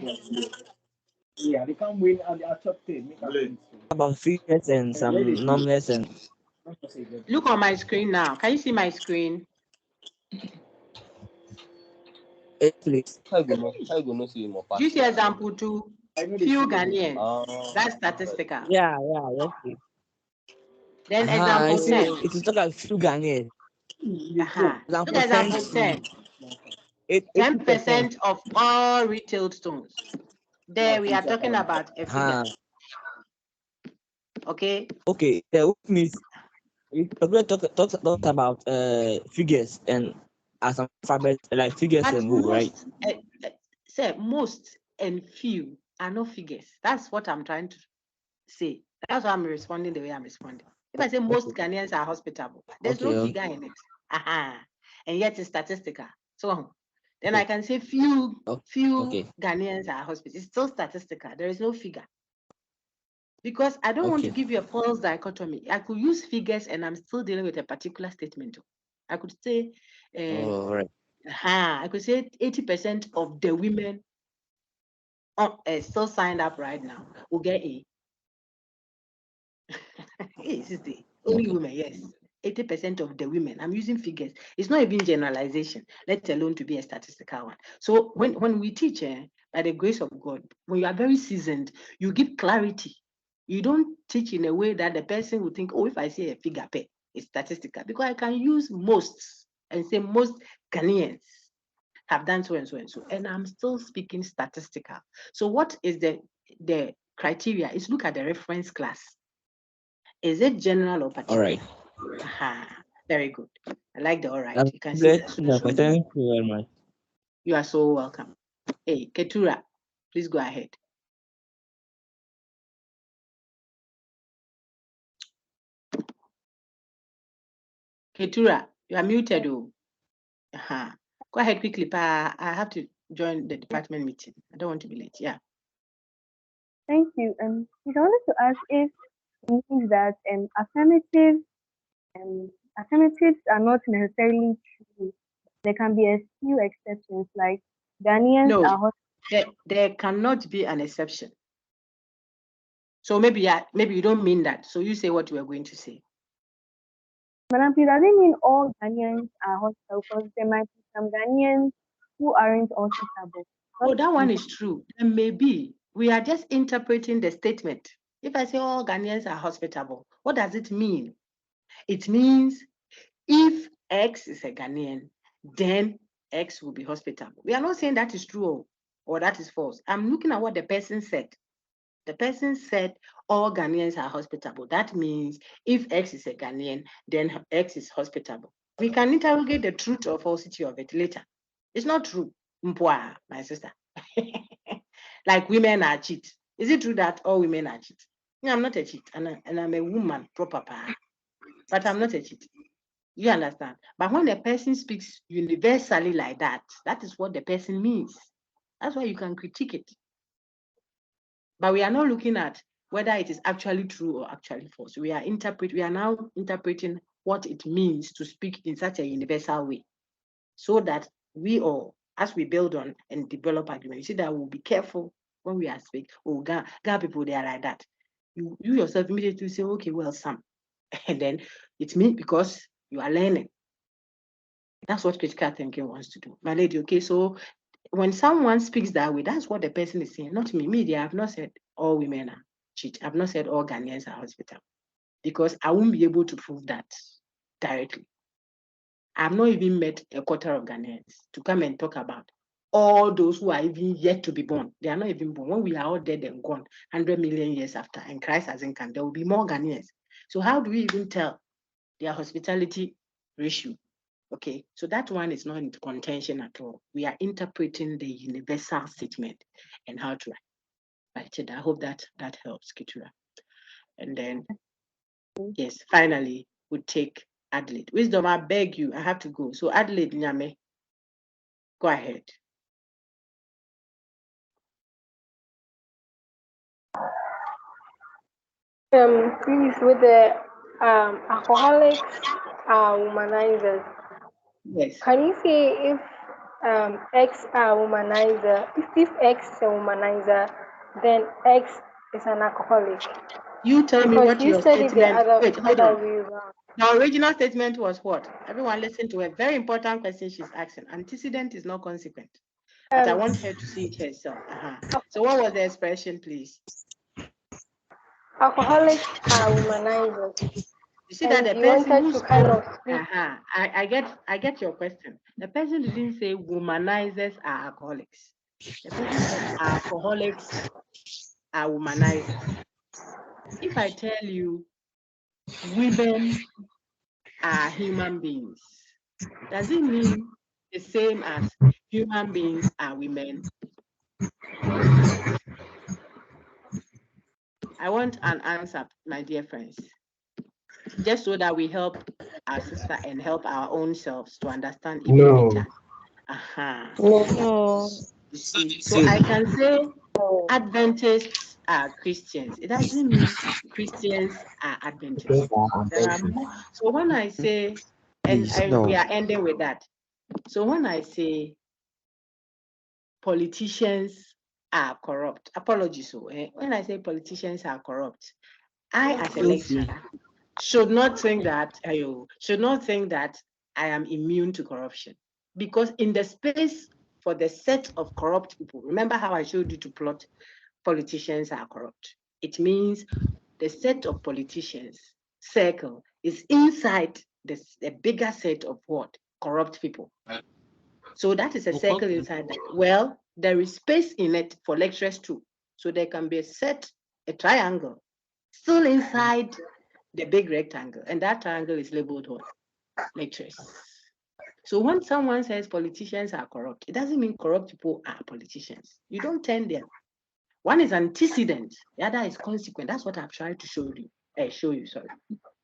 Yeah, they can win and they are top 10. About figures and some numbers and Look on my screen now. Can you see my screen? please. How you gonna see more Do you see passion? example 2? Few Ghanaians. That's statistical. Yeah, yes, please. Then I example see 10. it is talk about few Ghanaians. Look at example 10. 80%. 10% of all retail stores. There we are talking about a figure. Okay. Okay, which means we talk about figures and as alphabet like figures But and go, right? say most and few are not figures. That's what I'm trying to say. That's why I'm responding the way I'm responding. If I say most Ghanaians are hospitable, there's no figure in it. And yet it's statistical. So then I can say few Ghanaians are hospitable. It's still statistical. There is no figure. Because I don't want to give you a false dichotomy. I could use figures and I'm still dealing with a particular statement. I could say, I could say 80% of the women still signed up right now will get A. Yes, it's the only women, yes. 80% of the women. I'm using figures. It's not even generalization, let alone to be a statistical one. So when we teach, by the grace of God, when you are very seasoned, you give clarity. You don't teach in a way that the person will think, oh, if I say a figure pay, it's statistical. Because I can use most and say most Ghanaians have done so and so and so. And I'm still speaking statistical. So what is the criteria? Is look at the reference class. Is it general or particular? All right. Very good. I like the all right. You can see that. Thank you very much. You are so welcome. Hey, Ketura, please go ahead. Ketura, you are muted. Oh. Go ahead quickly, Pa. I have to join the department meeting. I don't want to be late. Yeah. Thank you. I wanted to ask if it means that affirmatives are not necessarily true. There can be a few exceptions, like Ghanaians are. There cannot be an exception. So maybe you don't mean that. So you say what you are going to say. Madam, please, does it mean all Ghanaians are hospitable? Because there might be some Ghanaians who aren't hospitable. Oh, that one is true. And maybe we are just interpreting the statement. If I say all Ghanaians are hospitable, what does it mean? It means if X is a Ghanaian, then X will be hospitable. We are not saying that is true or that is false. I'm looking at what the person said. The person said all Ghanaians are hospitable. That means if X is a Ghanaian, then X is hospitable. We can interrogate the truth or falsity of it later. It's not true, Mpwa, my sister. Like women are cheat. Is it true that all women are cheat? No, I'm not a cheat, and I'm a woman, proper, but I'm not a cheat. You understand? But when a person speaks universally like that, that is what the person means. That's why you can critique it. But we are not looking at whether it is actually true or actually false. We are now interpreting what it means to speak in such a universal way, so that we all, as we build on and develop arguments, you see that we'll be careful when we are speaking. Oh, Ga people, they are like that. You yourself immediately say, okay, well, some. And then it means because you are learning. That's what critical thinking wants to do. My lady, okay, so when someone speaks that way, that's what the person is saying, not me. Media, I've not said all women are cheat. I've not said all Ghanaians are hospitable, because I won't be able to prove that directly. I've not even met a quarter of Ghanaians to come and talk about all those who are even yet to be born. They are not even born. When we are all dead and gone, 100 million years after, and Christ hasn't come, there will be more Ghanaians. So how do we even tell their hospitality ratio? Okay, so that one is not in contention at all. We are interpreting the universal statement and how to write it. I hope that helps, Kitura. And then, yes, finally, we take Adelaide. Wisdom, I beg you, I have to go. So Adelaide Nyame, go ahead. Please, with the alcoholics womanizers. Yes. Can you say if X are womanizer. If X is a womanizer, then X is an alcoholic. You tell me Because what you your said it the statement. other, Wait, hold other on. way around. The original statement was what? Everyone listen to a very important question she's asking. Antecedent is not consequent. But I want her to see it herself. So what was the expression, please? Alcoholics are womanizers. You see that And the you person wanted who to kind spoke, of speak. I get your question. The person didn't say womanizers are alcoholics. The person said alcoholics are womanizers. If I tell you women are human beings, does it mean the same as human beings are women? I want an answer, my dear friends, just so that we help our sister and help our own selves to understand even better. No. You see, so I can say Adventists are Christians. It doesn't mean Christians are Adventists. There are more. So when I say, Please, we no. are ending with that. So when I say politicians are corrupt, apologies. So when I say politicians are corrupt, I as a lecturer should not think that I am immune to corruption, because in the space for the set of corrupt people, remember how I showed you to plot politicians are corrupt. It means the set of politicians circle is inside the bigger set of what? Corrupt people. So that is a circle inside that. Well, there is space in it for lecturers too. So there can be a triangle still inside the big rectangle, and that triangle is labeled what? Lecturers. So when someone says politicians are corrupt, it doesn't mean corrupt people are politicians. You don't turn them. One is antecedent, the other is consequent. That's what I've tried to show you. Sorry.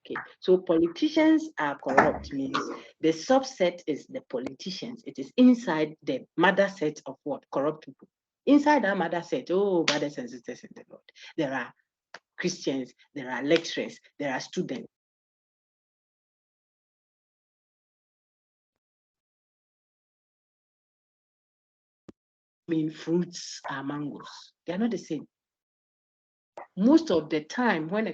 Okay. So politicians are corrupt means the subset is the politicians. It is inside the mother set of what? Corrupt people. Inside that mother set, brothers and sisters in the Lord, there are Christians, there are lecturers, there are students. Fruits are mangoes. They're not the same. Most of the time, when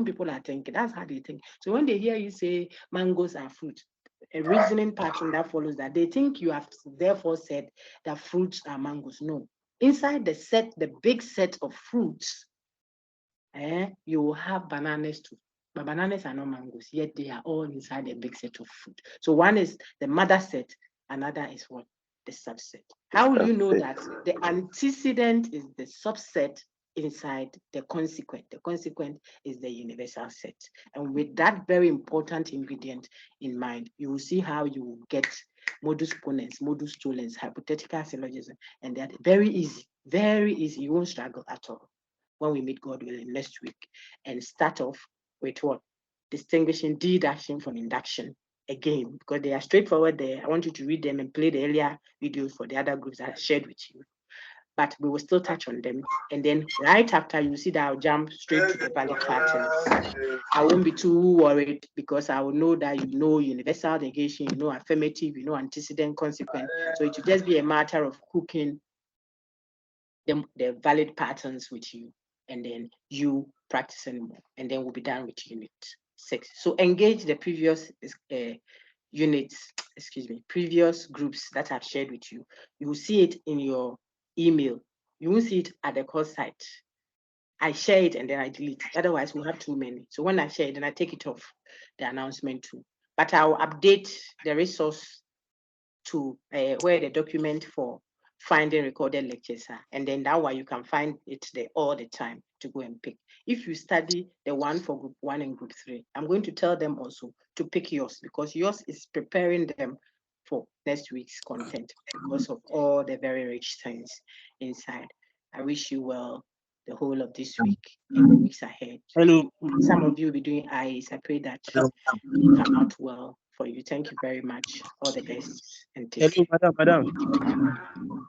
people are thinking, that's how they think. So when they hear you say mangoes are fruit, a reasoning pattern that follows that, they think you have therefore said that fruits are mangoes. No. Inside the big set of fruits, you will have bananas too. But bananas are not mangoes, yet they are all inside a big set of fruit. So one is the mother set, another is what? The subset. How will you know that the antecedent is the subset inside the consequent? The consequent is the universal set. And with that very important ingredient in mind, you will see how you will get modus ponens, modus tollens, hypothetical syllogism, and that very easy, very easy. You won't struggle at all when we meet God willing next week, and start off with what? Distinguishing deduction from induction again, because they are straightforward there. I want you to read them and play the earlier videos for the other groups that I shared with you. But we will still touch on them. And then right after, you see that I'll jump straight to the valid patterns. I won't be too worried because I will know that you know universal negation, you know affirmative, you know antecedent, consequent. So it will just be a matter of cooking the valid patterns with you, and then you practicing more, and then we'll be done with unit 6. So engage the previous previous groups that I've shared with you. You will see it in your email. You won't see it at the course site. I share it and then I delete. Otherwise, we'll have too many. So when I share it, then I take it off the announcement too. But I'll update the resource to where the document for finding recorded lectures are. And then that way you can find it there all the time to go and pick. If you study the one for group 1 and group 3, I'm going to tell them also to pick yours, because yours is preparing them for next week's content because of all the very rich things inside. I wish you well the whole of this week and the weeks ahead. Hello. Some of you will be doing IEs. I pray that you come out well for you. Thank you very much. All the best. And Hello, madam.